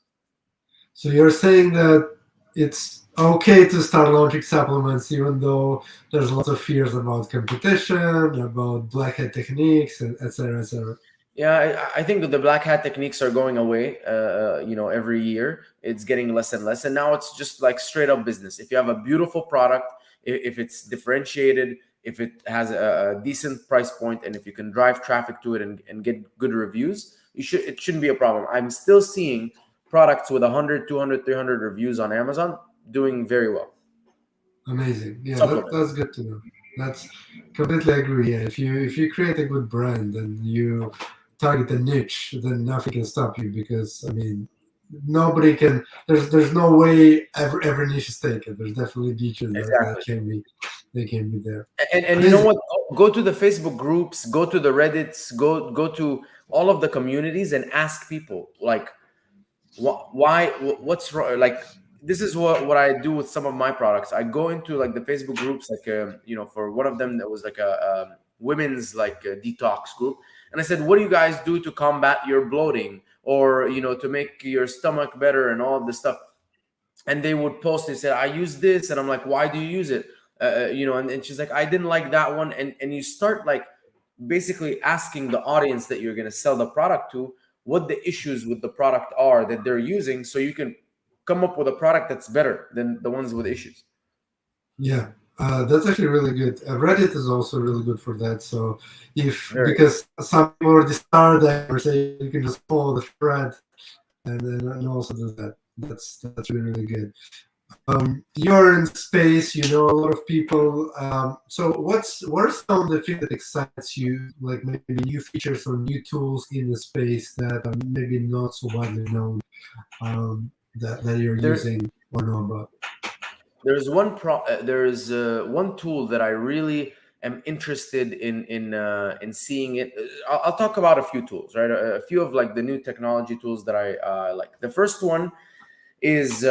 So you're saying that it's okay to start launching supplements, even though there's lots of fears about competition, about black hat techniques, etc., etc. Yeah, I think that the black hat techniques are going away. Every year it's getting less and less, and now it's just like straight up business. If you have a beautiful product, if it's differentiated, if it has a decent price point, and if you can drive traffic to it and get good reviews, it shouldn't be a problem. I'm still seeing products with 100, 200, 300 reviews on Amazon doing very well. Amazing. Yeah, that's good to know. That's completely agree. Yeah, if you create a good brand and you target a niche, then nothing can stop you, because I mean, nobody can. There's no way every niche is taken. There's definitely niches that can be there. And you know what? Go to the Facebook groups, go to the Reddits, go to all of the communities and ask people like, why, what's wrong? Like, this is what I do with some of my products. I go into like the Facebook groups, like for one of them that was like a women's like a detox group, and I said, what do you guys do to combat your bloating, or to make your stomach better and all of this stuff? And they would post and say, I use this, and I'm like, why do you use it? And she's like, I didn't like that one, and you start like basically asking the audience that you're going to sell the product to what the issues with the product are that they're using, so you can come up with a product that's better than the ones with issues. Yeah, That's actually really good. Reddit is also really good for that. So Very. because some people already start that conversation, you can just follow the thread and also do that. That's really really good. You're in space, you know a lot of people. So what are some of the things that excites you, like maybe new features or new tools in the space that are maybe not so widely known, that you're There, using or know about? there's one tool that I really am interested in seeing it. I'll talk about a few tools, right? A few of like the new technology tools that I like. The first one is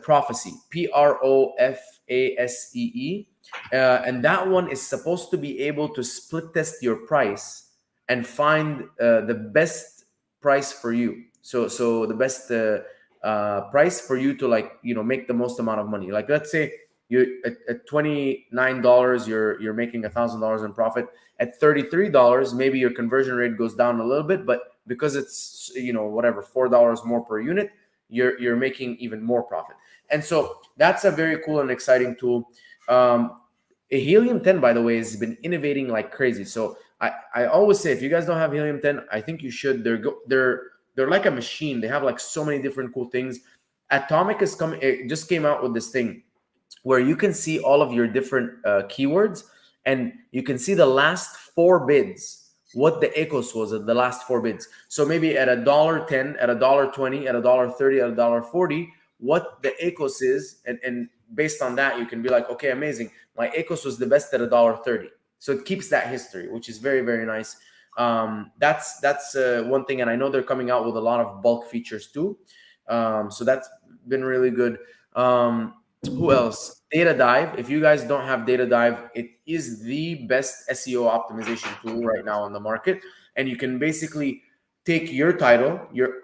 Prophecy, Profasee, and that one is supposed to be able to split test your price and find the best price for you. So the best price for you to, like, make the most amount of money. Like, let's say you at $29, you're making $1,000 in profit. At $33, maybe your conversion rate goes down a little bit, but because it's whatever, $4 more per unit, you're making even more profit. And so that's a very cool and exciting tool. Helium 10, by the way, has been innovating like crazy. So I always say, if you guys don't have Helium 10, I think you should. They're like a machine. They have like so many different cool things. Atomic is coming. It just came out with this thing where you can see all of your different keywords, and you can see the last four bids, what the ACOS was at the last four bids. So maybe at $1.10, at $1.20, at $1.30, at $1.40, what the ACOS is, and based on that, you can be like, okay, amazing. My ACOS was the best at $1.30. So it keeps that history, which is very, very nice. That's one thing, and I know they're coming out with a lot of bulk features too. So that's been really good. Who else? Data Dive. If you guys don't have Data Dive, it is the best SEO optimization tool right now on the market. And you can basically take your title,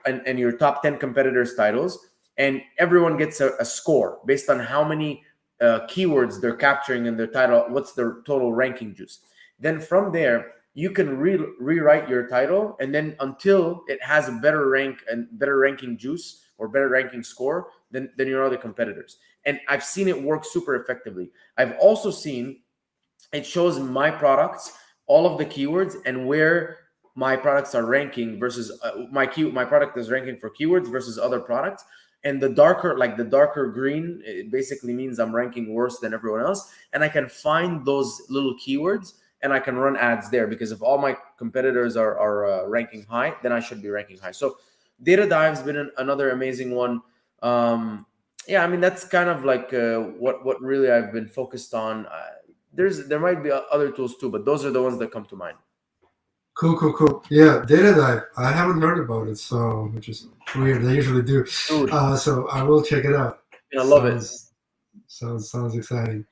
and your top 10 competitors' titles, and everyone gets a score based on how many keywords they're capturing in their title, what's their total ranking juice. Then from there, you can rewrite your title, and then until it has a better rank and better ranking juice or better ranking score than your other competitors. And I've seen it work super effectively. I've also seen it shows my products, all of the keywords, and where my products are ranking versus my product is ranking for keywords versus other products. And the darker green, it basically means I'm ranking worse than everyone else. And I can find those little keywords and I can run ads there, because if all my competitors are ranking high, then I should be ranking high. So Data Dive's been another amazing one. Yeah, I mean, that's kind of like what really I've been focused on. There might be other tools too, but those are the ones that come to mind. Cool. Yeah, Data Dive. I haven't heard about it, so which is weird. They usually do. Dude, So I will check it out. I love it. Sounds exciting.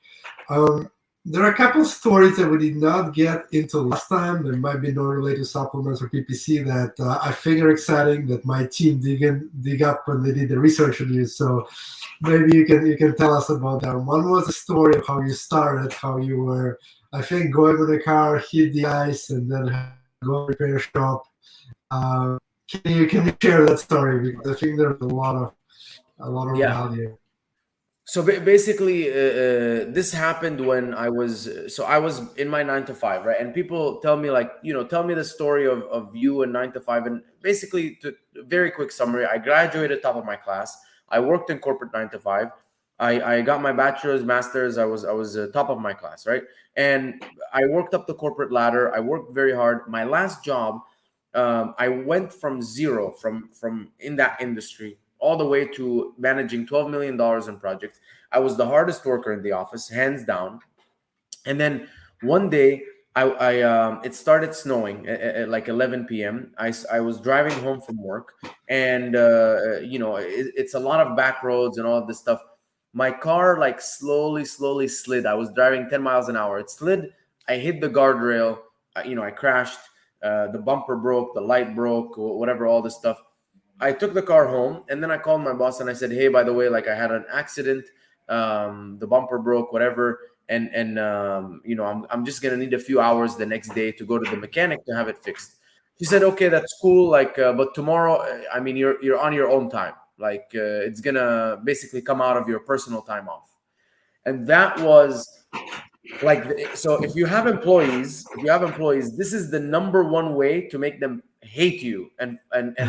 There are a couple of stories that we did not get into last time. There might be no related supplements or PPC that I figure exciting that my team dig up when they did the research on you. So maybe you can tell us about that. One was a story of how you started, how you were, I think, going on a car, hit the ice, and then go to repair shop. Can you share that story? Because I think there's a lot of Yeah. value. So basically, this happened when I was in my 9 to 5, right? And people tell me, like, tell me the story of you in 9 to 5. And basically, to very quick summary, I graduated top of my class. I worked in corporate 9 to 5. I got my bachelor's, master's. I was top of my class, right? And I worked up the corporate ladder. I worked very hard. My last job, I went from zero, from in that industry, all the way to managing $12 million in projects. I was the hardest worker in the office, hands down. And then one day, it started snowing at like 11 p.m. I was driving home from work, and it's a lot of back roads and all of this stuff. My car like slowly slid. I was driving 10 miles an hour. It slid. I hit the guardrail. I crashed. The bumper broke. The light broke. Whatever, all this stuff. I took the car home, and then I called my boss and I said, "Hey, by the way, like, I had an accident. The bumper broke, whatever, and I'm just gonna need a few hours the next day to go to the mechanic to have it fixed." She said, "Okay, that's cool. Like, but tomorrow, I mean, you're on your own time. Like, it's gonna basically come out of your personal time off." And that was like, so if you have employees, this is the number one way to make them hate you and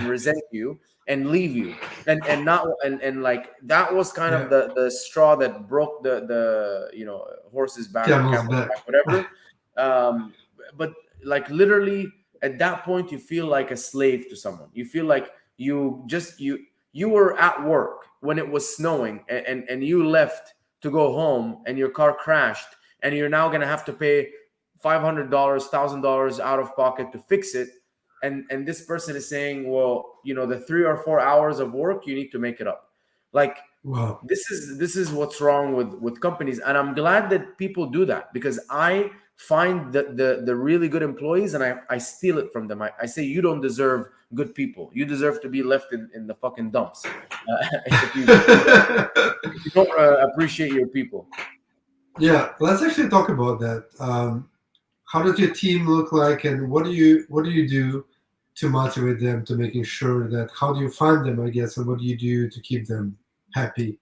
resent you and leave you. And not and like that was kind of Yeah. the straw that broke the horse's back or Camel's camel's back. back, whatever. But like literally at that point you feel like a slave to someone. You feel like you were at work when it was snowing, and you left to go home and your car crashed, and you're now going to have to pay $500, $1,000 out of pocket to fix it. And this person is saying, well, the 3 or 4 hours of work, you need to make it up. Like, Wow. this is what's wrong with companies. And I'm glad that people do that, because I find the really good employees and I steal it from them. I say, you don't deserve good people. You deserve to be left in the fucking dumps if you don't appreciate your people. Yeah, let's actually talk about that. How does your team look like, and what do you do to motivate them, to making sure that, how do you find them, I guess, and what do you do to keep them happy?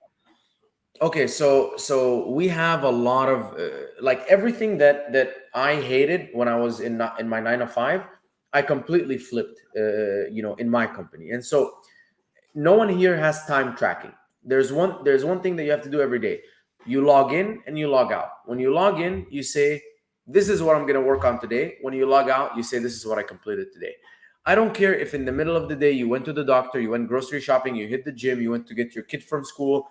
Okay, so we have a lot of like everything that I hated when I was in my 9 to 5, I completely flipped in my company. And so no one here has time tracking. There's one thing that you have to do every day. You log in and you log out. When you log in, you say, this is what I'm going to work on today. When you log out, you say, this is what I completed today. I don't care if in the middle of the day you went to the doctor, you went grocery shopping, you hit the gym, you went to get your kid from school,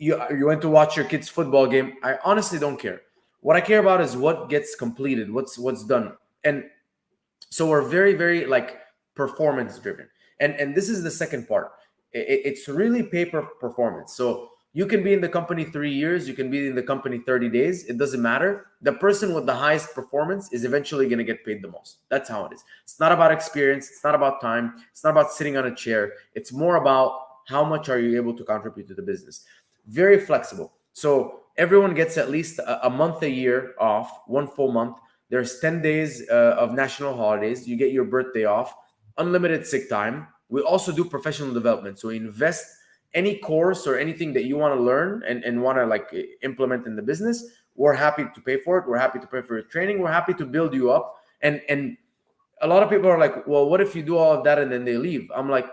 you went to watch your kid's football game. I honestly don't care. What I care about is what gets completed, what's done. And so we're very, very like performance driven. And this is the second part. It's really paper performance. So you can be in the company 3 years, you can be in the company 30 days. It doesn't matter. The person with the highest performance is eventually going to get paid the most. That's how it is. It's not about experience. It's not about time. It's not about sitting on a chair. It's more about how much are you able to contribute to the business. Very flexible. So everyone gets at least a month a year off, 1 full month. There's 10 days of national holidays. You get your birthday off, unlimited sick time. We also do professional development. So we invest any course or anything that you want to learn and want to like implement in the business. We're happy to pay for it. We're happy to pay for your training. We're happy to build you up. And a lot of people are like, well, what if you do all of that and then they leave? I'm like,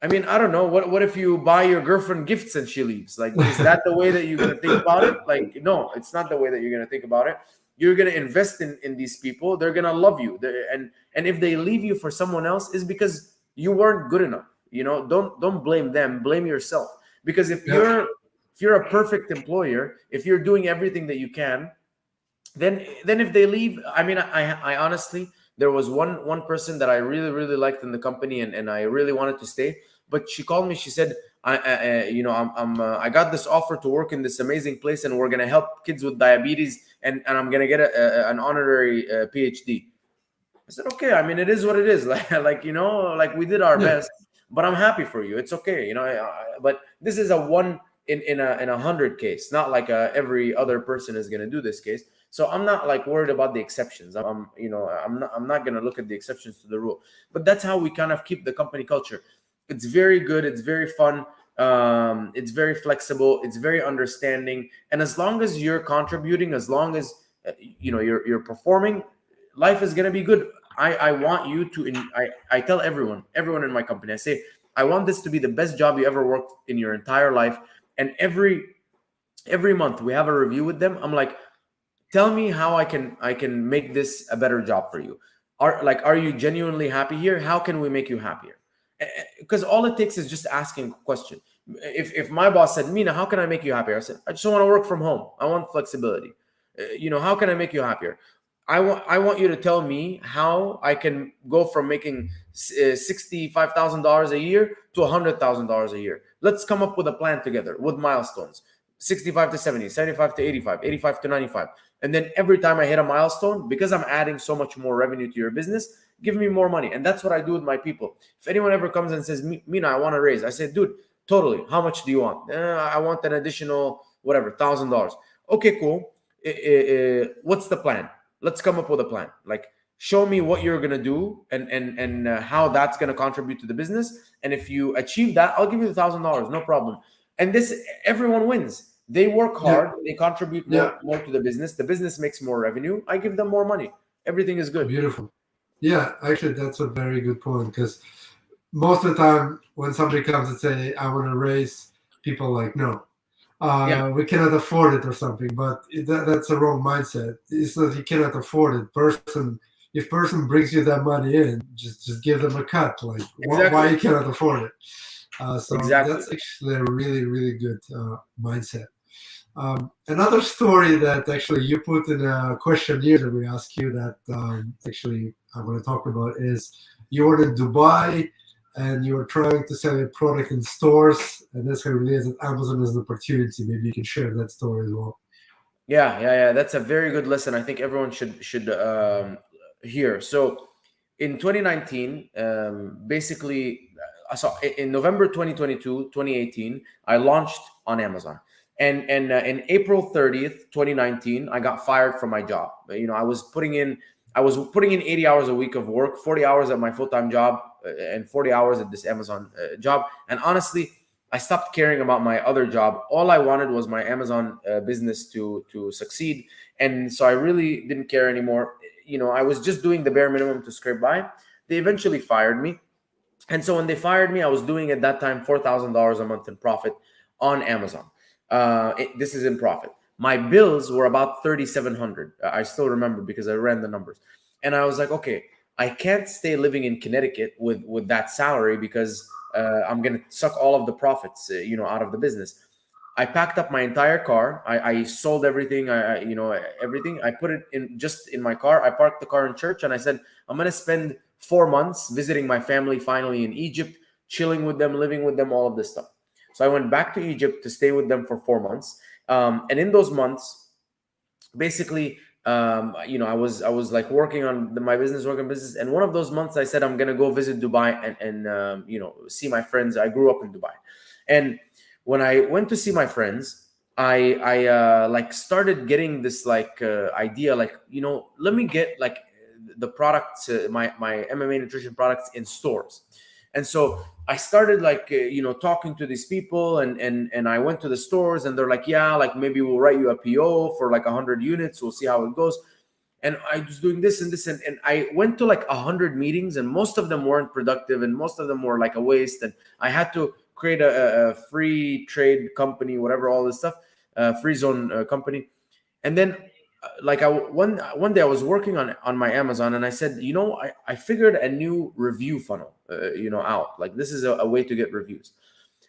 I mean, I don't know. What if you buy your girlfriend gifts and she leaves? Like, is that the way that you're going to think about it? Like, no, it's not the way that you're going to think about it. You're going to invest in these people. They're going to love you. And if they leave you for someone else, is because you weren't good enough. Don't blame them. Blame yourself. Because if you're a perfect employer, if you're doing everything that you can, then if they leave, I mean, I honestly, there was one person that I really, really liked in the company and I really wanted to stay. But she called me. She said, I got this offer to work in this amazing place, and we're gonna help kids with diabetes, and I'm gonna get an honorary PhD. I said, okay. I mean, it is what it is. Like we did our best, but I'm happy for you. It's okay. But this is a 1 in 100 case, not like every other person is gonna do this case. So I'm not like worried about the exceptions. I'm not gonna look at the exceptions to the rule. But that's how we kind of keep the company culture. It's very good. It's very fun. It's very flexible. It's very understanding. And as long as you're contributing, as long as you're performing, life is gonna be good. I want you to. I tell everyone in my company. I say, I want this to be the best job you ever worked in your entire life. And every month we have a review with them. I'm like, tell me how I can make this a better job for you. Are you genuinely happy here? How can we make you happier? Because all it takes is just asking a question. If my boss said, Mina, how can I make you happier? I said, I just want to work from home. I want flexibility. How can I make you happier? I want you to tell me how I can go from making $65,000 a year to $100,000 a year. Let's come up with a plan together with milestones. 65 to 70, 75 to 85, 85 to 95. And then every time I hit a milestone, because I'm adding so much more revenue to your business, give me more money. And that's what I do with my people. If anyone ever comes and says, Mina, I want to raise. I said, dude, totally. How much do you want? I want an additional, whatever, $1,000. Okay, cool. What's the plan? Let's come up with a plan. Like, show me what you're going to do and how that's going to contribute to the business. And if you achieve that, I'll give you the $1,000. No problem. And this, everyone wins. They work hard, they contribute Yeah. more to the business makes more revenue, I give them more money, everything is good. Beautiful. Yeah, actually, that's a very good point because most of the time when somebody comes and say, "I want to raise," people are like, "No, Yeah, we cannot afford it" or something. But that's a wrong mindset. It's not you cannot afford it. If person brings you that money in, just give them a cut. Like why exactly, you cannot afford it. So exactly. that's actually a really really good mindset. Another story that actually you put in a questionnaire that we asked you that actually I want to talk about is you were in Dubai and you were trying to sell your product in stores, and that's how you realized that Amazon is an opportunity. Maybe you can share that story as well. Yeah, that's a very good lesson. I think everyone should hear. So in 2019, basically, so in November 2022, 2018, I launched on Amazon. And in April 30th, 2019, I got fired from my job. You know, I was putting in 80 hours a week of work, 40 hours at my full-time job, and 40 hours at this Amazon job. And honestly, I stopped caring about my other job. All I wanted was my Amazon business to succeed, and so I really didn't care anymore. You know, I was just doing the bare minimum to scrape by. They eventually fired me, and so when they fired me, I was doing at that time $4,000 a month in profit on Amazon. This is in profit. My bills were about 3,700. I still remember because I ran the numbers, and I was like, okay, I can't stay living in Connecticut with that salary because I'm gonna suck all of the profits, out of the business. I packed up my entire car. I sold everything. Everything. I put it in just in my car. I parked the car in church, and I said, I'm gonna spend 4 months visiting my family finally in Egypt, chilling with them, living with them, all of this stuff. So I went back to Egypt to stay with them for 4 months. And in those months, basically, I was like working on my business, and one of those months I said I'm gonna go visit Dubai and see my friends. I grew up in Dubai, and when I went to see my friends, I like started getting this like idea, like, let me get like the products, my MMA nutrition products in stores. And so I started like talking to these people, and I went to the stores, and they're like, yeah, like maybe we'll write you a PO for like 100 units. We'll see how it goes. And I was doing this and this, and I went to like 100 meetings, and most of them weren't productive, and most of them were like a waste. And I had to create a free trade company, whatever, all this stuff, free zone company. And then like one day I was working on my Amazon, and I said, I figured a new review funnel out. Like, this is a way to get reviews.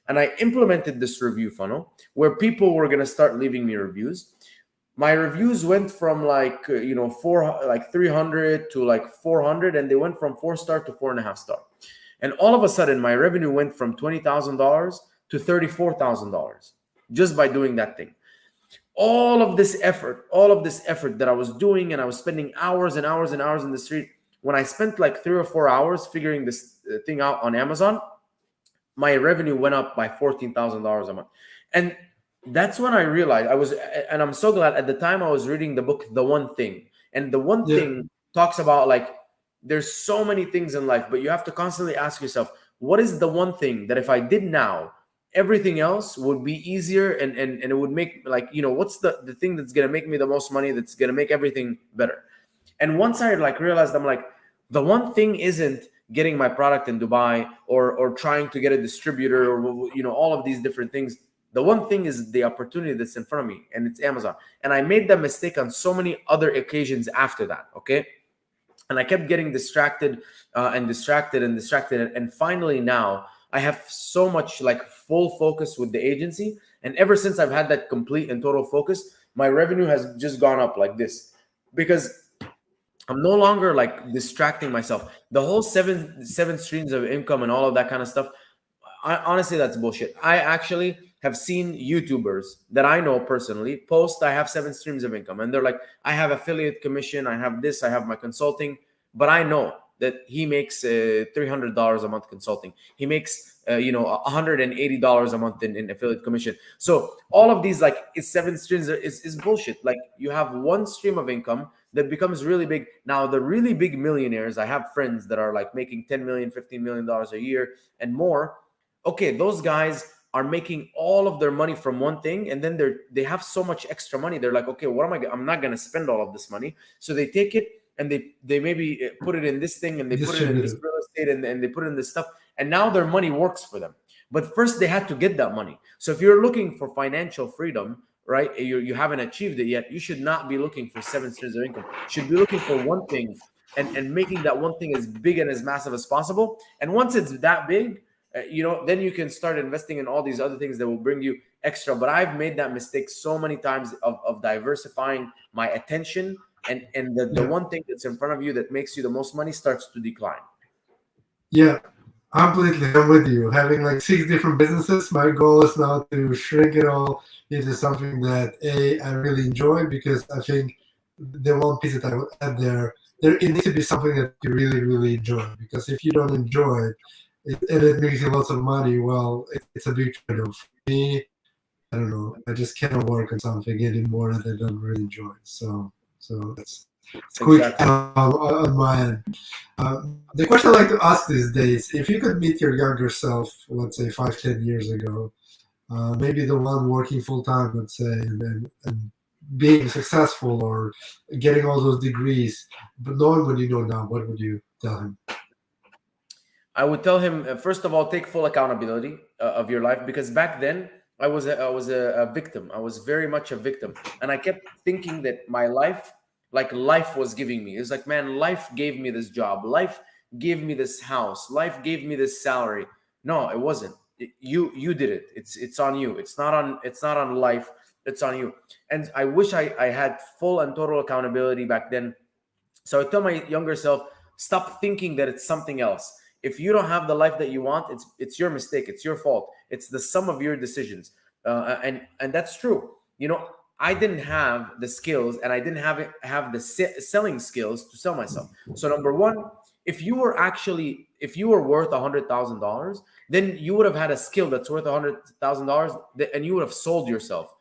And I implemented this review funnel where people were going to start leaving me reviews. My reviews went from like 300 to like 400, and they went from 4-star to 4.5-star. And all of a sudden my revenue went from $20,000 to $34,000 just by doing that thing. All of this effort that I was doing, and I was spending hours and hours and hours in the street. When I spent like 3 or 4 hours figuring this thing out on Amazon, my revenue went up by $14,000 a month. And that's when I realized and I'm so glad. At the time I was reading the book, The One Thing. And The One Yeah, Thing talks about like, there's so many things in life, but you have to constantly ask yourself, what is the one thing that if I did now, everything else would be easier, and it would make like, what's the thing that's going to make me the most money, that's going to make everything better. And once I like realized, I'm like, the one thing isn't getting my product in Dubai, or trying to get a distributor, or all of these different things. The one thing is the opportunity that's in front of me, and it's Amazon. And I made that mistake on so many other occasions after that. Okay. And I kept getting distracted and distracted and distracted. And finally now I have so much like full focus with the agency. And ever since I've had that complete and total focus, my revenue has just gone up like this, because I'm no longer like distracting myself. The whole seven streams of income and all of that kind of stuff, honestly, that's bullshit. I actually have seen YouTubers that I know personally post, I have 7 streams of income, and they're like, I have affiliate commission, I have this, I have my consulting. But I know that he makes $300 a month consulting. He makes $180 a month in affiliate commission. So all of these, like, it's 7 streams is bullshit. Like, you have one stream of income that becomes really big. Now, the really big millionaires, I have friends that are like making $10 million, $15 million a year and more. Okay, those guys are making all of their money from one thing, and then they have so much extra money. They're like, okay, what am I? I'm not going to spend all of this money. So they take it and they maybe put it in this thing, and they put it in this real estate, and they put it in this stuff, and now their money works for them. But first, they had to get that money. So if you're looking for financial freedom, right, you haven't achieved it yet, you should not be looking for 7 streams of income. You should be looking for one thing, and making that one thing as big and as massive as possible. And once it's that big, then you can start investing in all these other things that will bring you extra. But I've made that mistake so many times of diversifying my attention, and the one thing that's in front of you that makes you the most money starts to decline. Yeah, completely. I'm with you. Having like 6 different businesses, my goal is now to shrink it all into something that I really enjoy, because I think the one piece that I would add there it needs to be something that you really, really enjoy. Because if you don't enjoy it, and it makes you lots of money, well, it's a big trade-off. For me, I don't know. I just cannot work on something anymore that I don't really enjoy. So that's quick Exactly. on my end. The question I like to ask these days: if you could meet your younger self, let's say 5-10 years ago, maybe the one working full time, let's say, and being successful or getting all those degrees, but knowing what you know now, what would you tell him? I would tell him, first of all, take full accountability of your life, because back then I was a victim. I was very much a victim, and I kept thinking that my life, like life was giving me. It's like, man, life gave me this job, life gave me this house, life gave me this salary. No, it wasn't. You did it. It's on you. It's not on life. It's on you. And I wish I had full and total accountability back then. So I tell my younger self, stop thinking that it's something else. If you don't have the life that you want, it's your mistake. It's your fault. It's the sum of your decisions. And that's true. I didn't have the skills, and I didn't have the selling skills to sell myself. So number one, if you were worth $100,000, then you would have had a skill that's worth $100,000, and you would have sold yourself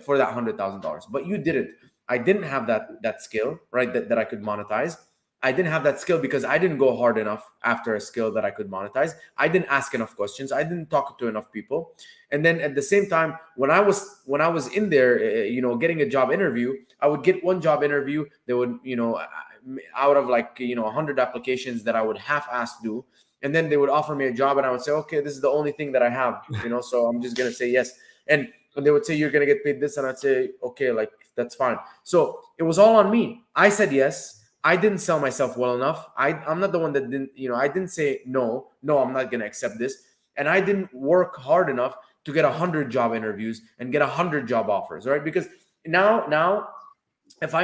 for that $100,000. But you didn't. I didn't have that skill, right? That I could monetize. I didn't have that skill because I didn't go hard enough after a skill that I could monetize. I didn't ask enough questions. I didn't talk to enough people. And then at the same time, when I was in there, getting a job interview, I would get one job interview. They would, out of 100 applications that I would half-ass do, and then they would offer me a job, and I would say, okay, this is the only thing that I have, so I'm just gonna say yes. And they would say, you're gonna get paid this, and I'd say, okay, that's fine. So it was all on me. I said yes. I didn't sell myself well enough. I'm not the one that didn't, I didn't say no, I'm not going to accept this. And I didn't work hard enough to get 100 job interviews and get 100 job offers, right? Because now, if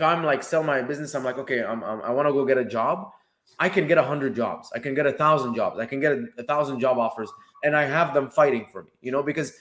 I'm like sell my business, I'm like, okay, I want to go get a job. I can get 100 jobs. I can get 1,000 jobs. I can get 1,000 job offers, and I have them fighting for me, because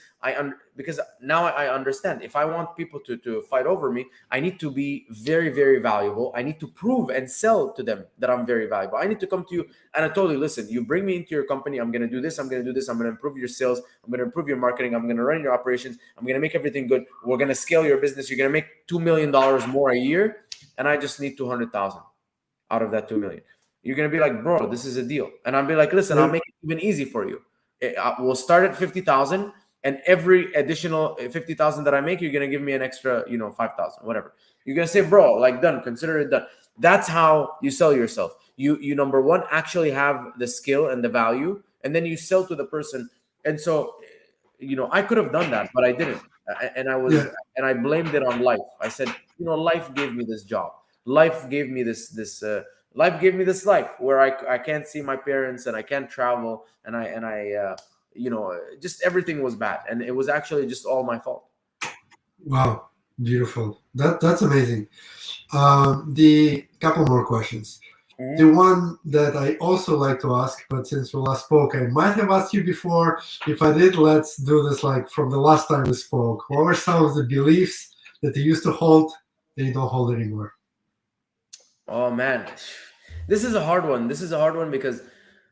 because now I understand, if I want people to fight over me, I need to be very, very valuable. I need to prove and sell to them that I'm very valuable. I need to come to you and I told you, listen, you bring me into your company, I'm going to do this, I'm going to do this, I'm going to improve your sales, I'm going to improve your marketing, I'm going to run your operations, I'm going to make everything good. We're going to scale your business. You're going to make $2 million more a year, and I just need 200,000 out of that 2 million. You're going to be like, bro, this is a deal. And I'll be like, listen, I'll make it even easy for you. We'll start at 50,000, and every additional 50,000 that I make, you're going to give me an extra, 5,000, whatever. You're going to say, bro, done, consider it done. That's how you sell yourself. You number one, actually have the skill and the value, and then you sell to the person. And so, I could have done that, but I didn't. And I blamed it on life. I said, life gave me this job. Life gave me life gave me this life where I can't see my parents, and I can't travel, and I just everything was bad, and it was actually just all my fault. Wow, beautiful. That's amazing. The couple more questions. The one that I also like to ask, but since we last spoke, I might have asked you before. If I did, let's do this from the last time we spoke. What were some of the beliefs that you used to hold that you don't hold anymore? Oh man, this is a hard one. Because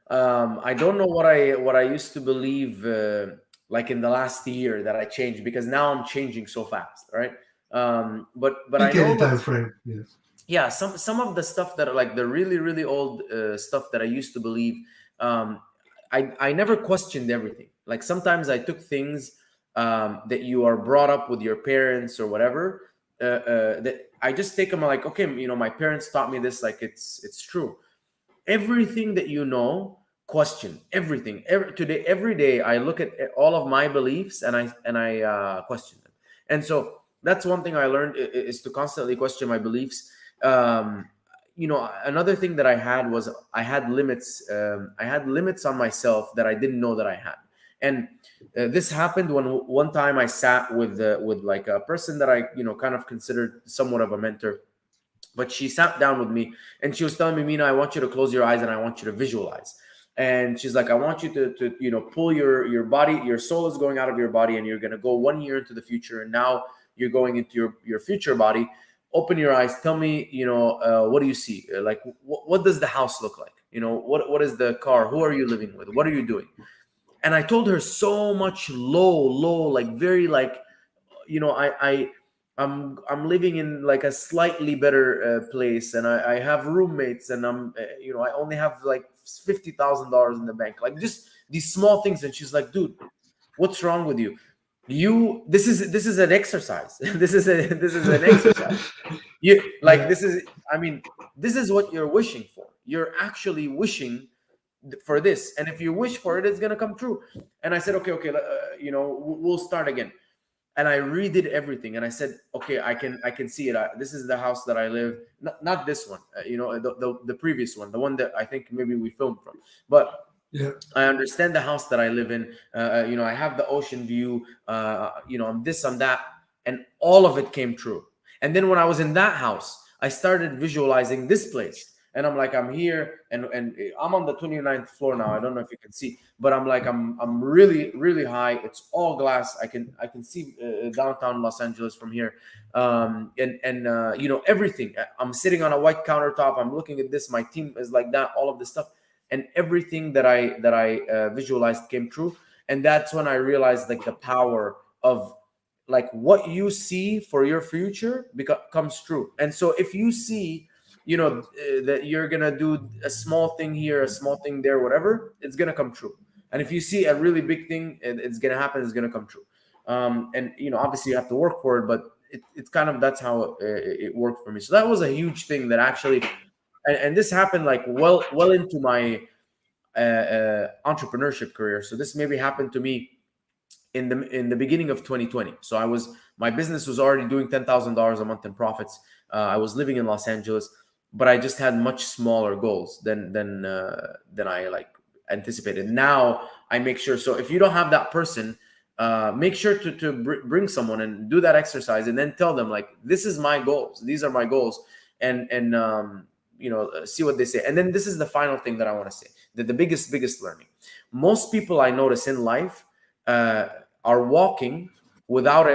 I don't know what I used to believe in the last year that I changed, because now I'm changing so fast, right? But I know time frame. Yes. Yeah, some of the stuff that are the really, really old stuff that I used to believe, I never questioned everything. Like sometimes I took things that you are brought up with your parents or whatever, that I just take them like, okay, my parents taught me this, like it's true. Everything that question everything. Every day I look at all of my beliefs, and I question them. And so that's one thing I learned, is to constantly question my beliefs. Another thing that I had was, I had limits. I had limits on myself that I didn't know that I had. And this happened when one time I sat with like a person that I kind of considered somewhat of a mentor. But she sat down with me and she was telling me, Mina, I want you to close your eyes and I want you to visualize. And she's like, I want you to pull your body, your soul is going out of your body, and you're going to go 1 year into the future. And now you're going into your future body. Open your eyes. Tell me, what do you see? Like, what does the house look like? What is the car? Who are you living with? What are you doing? And I told her so much low, like very like, I'm living in like a slightly better place, and I have roommates, and I only have like $50,000 in the bank, like just these small things. And she's like, dude, what's wrong with you? This is an exercise. this is an exercise. This is what you're wishing for. You're actually wishing for this, and if you wish for it, it's gonna come true. And I said, okay, we'll start again. And I redid everything, and I said, okay, I can see it. This is the house that I live, not this one, the previous one, the one that I think maybe we filmed from. But Yeah. I understand the house that I live in. I have the ocean view. I'm this, I'm that, and all of it came true. And then when I was in that house, I started visualizing this place, and I'm like, I'm here, and I'm on the 29th floor now. I don't know if you can see, but I'm really, really high. It's all glass. I can see downtown Los Angeles from here, everything. I'm sitting on a white countertop. I'm looking at this. My team is like that. All of this stuff. And everything that I visualized came true. And that's when I realized like the power of like what you see for your future comes true. And so if you see, that you're gonna do a small thing here, a small thing there, whatever, it's gonna come true. And if you see a really big thing, it's gonna happen. It's gonna come true. And obviously you have to work for it, but it's kind of, that's how it worked for me. So that was a huge thing that actually. And this happened like well into my entrepreneurship career. So this maybe happened to me in the beginning of 2020. So my business was already doing $10,000 a month in profits. I was living in Los Angeles, but I just had much smaller goals than I like anticipated. Now I make sure. So if you don't have that person, make sure to bring someone and do that exercise, and then tell them like, this is my goals. These are my goals, and see what they say. And then this is the final thing that I want to say, that the biggest learning. Most people I notice in life are walking without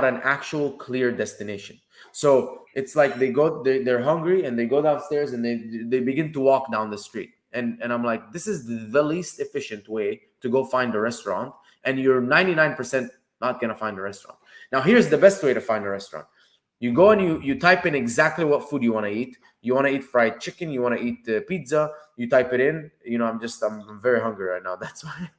an actual clear destination. So it's like they're hungry, and they go downstairs, and they begin to walk down the street. And I'm like, this is the least efficient way to go find a restaurant, and you're 99% not going to find a restaurant. Now, here's the best way to find a restaurant. You go and you type in exactly what food you want to eat. You want to eat fried chicken. You want to eat pizza. You type it in. I'm very hungry right now. That's why.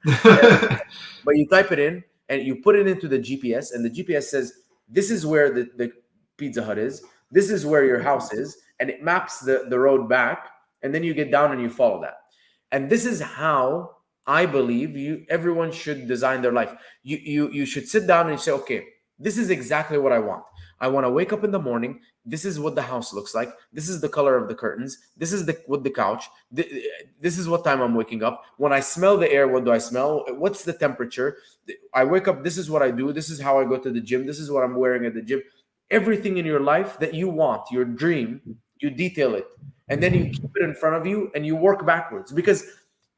But you type it in and you put it into the GPS, and the GPS says, this is where the Pizza Hut is. This is where your house is. And it maps the road back. And then you get down and you follow that. And this is how I believe everyone should design their life. You should sit down and you say, okay, this is exactly what I want. I want to wake up in the morning. This is what the house looks like. This is the color of the curtains. This is the couch. This is what time I'm waking up. When I smell the air, what do I smell? What's the temperature? I wake up. This is what I do. This is how I go to the gym. This is what I'm wearing at the gym. Everything in your life that you want, your dream, you detail it. And then you keep it in front of you and you work backwards. Because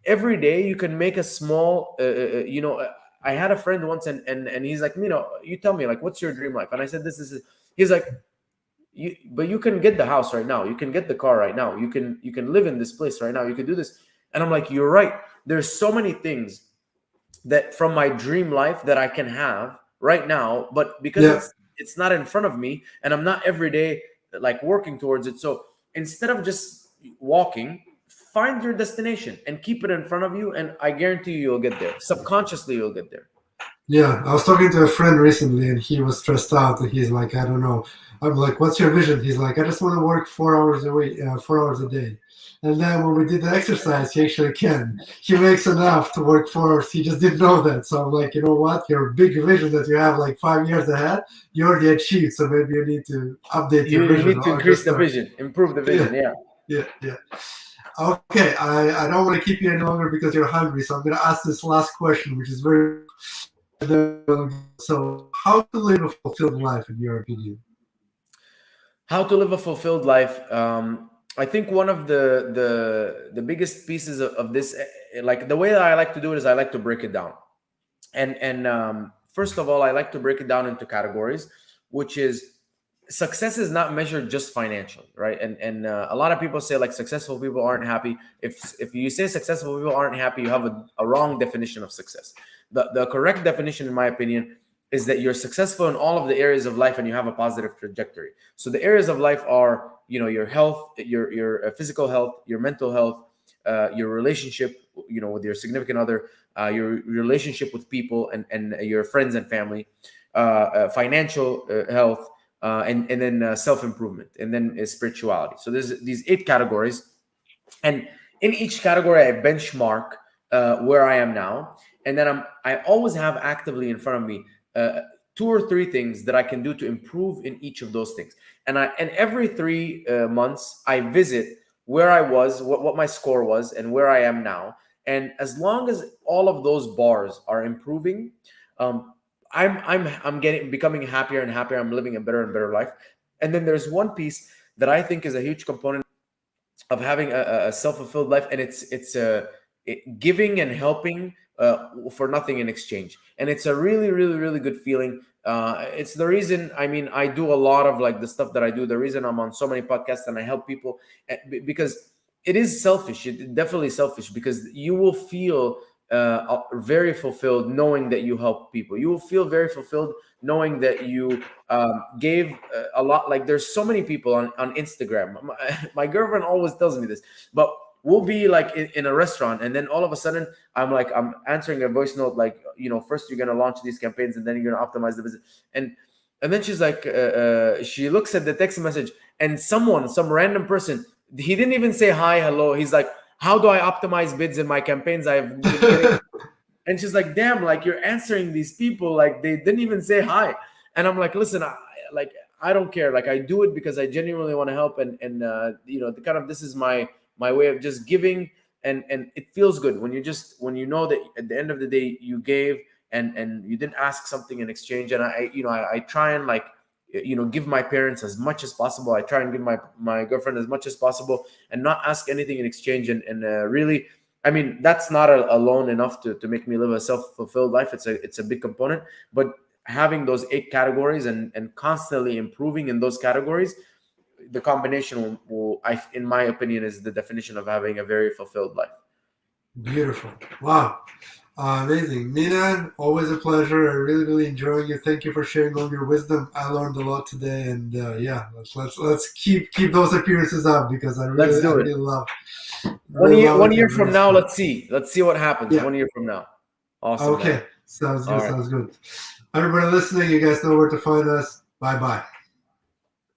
every day you can make a small, I had a friend once and he's like, you tell me, like, what's your dream life? And I said, this is, he's like, but you can get the house right now. You can get the car right now. You can live in this place right now. You can do this. And I'm like, you're right. There's so many things that from my dream life that I can have right now, but because it's not in front of me and I'm not every day like working towards it. So instead of just walking, find your destination and keep it in front of you, and I guarantee you'll get there. Subconsciously, you'll get there. Yeah, I was talking to a friend recently, and he was stressed out. And he's like, I don't know. I'm like, what's your vision? He's like, I just want to work 4 hours a week, 4 hours a day. And then when we did the exercise, he actually can. He makes enough to work 4 hours. He just didn't know that. So I'm like, you know what? Your big vision that you have like 5 years ahead, you already achieved. So maybe you need to update your vision. You need to increase the vision, improve the vision. Yeah. Okay, I don't want to keep you any longer because you're hungry. So I'm going to ask this last question, which is very. So, how to live a fulfilled life, in your opinion? How to live a fulfilled life. I think one of the biggest pieces of this, like the way that I like to do it, is I like to break it down. And first of all, I like to break it down into categories, which is success is not measured just financially, right? And a lot of people say like successful people aren't happy. If you say successful people aren't happy, you have a wrong definition of success. The correct definition, in my opinion, is that you're successful in all of the areas of life and you have a positive trajectory. So the areas of life are, your health, your physical health, your mental health, your relationship, with your significant other, your relationship with people and your friends and family, financial health, and then self-improvement, and then spirituality. So there's these 8 categories, and in each category I benchmark where I am now, and then I always have actively in front of me 2 or 3 things that I can do to improve in each of those things. And every 3 months I visit where I was, what my score was, and where I am now. And as long as all of those bars are improving, I'm becoming happier and happier. I'm living a better and better life. And then there's one piece that I think is a huge component of having a self-fulfilled life, and it's giving and helping for nothing in exchange. And it's a really, really, really good feeling. It's the reason, I do a lot of like the stuff that I do. The reason I'm on so many podcasts and I help people, because it is selfish. It's definitely selfish, because you will feel very fulfilled knowing that you help people. You will feel very fulfilled knowing that you gave a lot. Like there's so many people on Instagram. My girlfriend always tells me this, but we'll be like in a restaurant, and then all of a sudden I'm answering a voice note like, first you're going to launch these campaigns and then you're going to optimize the business. And then she's like, she looks at the text message, and some random person, he didn't even say hi, hello. He's like, how do I optimize bids in my campaigns? I've been getting... And she's like, damn, like you're answering these people like they didn't even say hi. And I'm like, listen, I don't care. Like I do it because I genuinely want to help, and this is my way of just giving, and it feels good when you know that at the end of the day you gave and you didn't ask something in exchange. And I try and give my parents as much as possible. I try and give my girlfriend as much as possible and not ask anything in exchange. And really, that's not alone enough to make me live a self-fulfilled life. It's a big component, but having those 8 categories and constantly improving in those categories, the combination will, in my opinion, is the definition of having a very fulfilled life. Beautiful. Wow. Amazing. Mina, always a pleasure. I really, really enjoying you. Thank you for sharing all your wisdom. I learned a lot today, and let's keep those appearances up, because I really love. One year from now, let's see what happens. Yeah. 1 year from now. Awesome. Okay. Man. Sounds good. Everybody listening, you guys know where to find us. Bye-bye.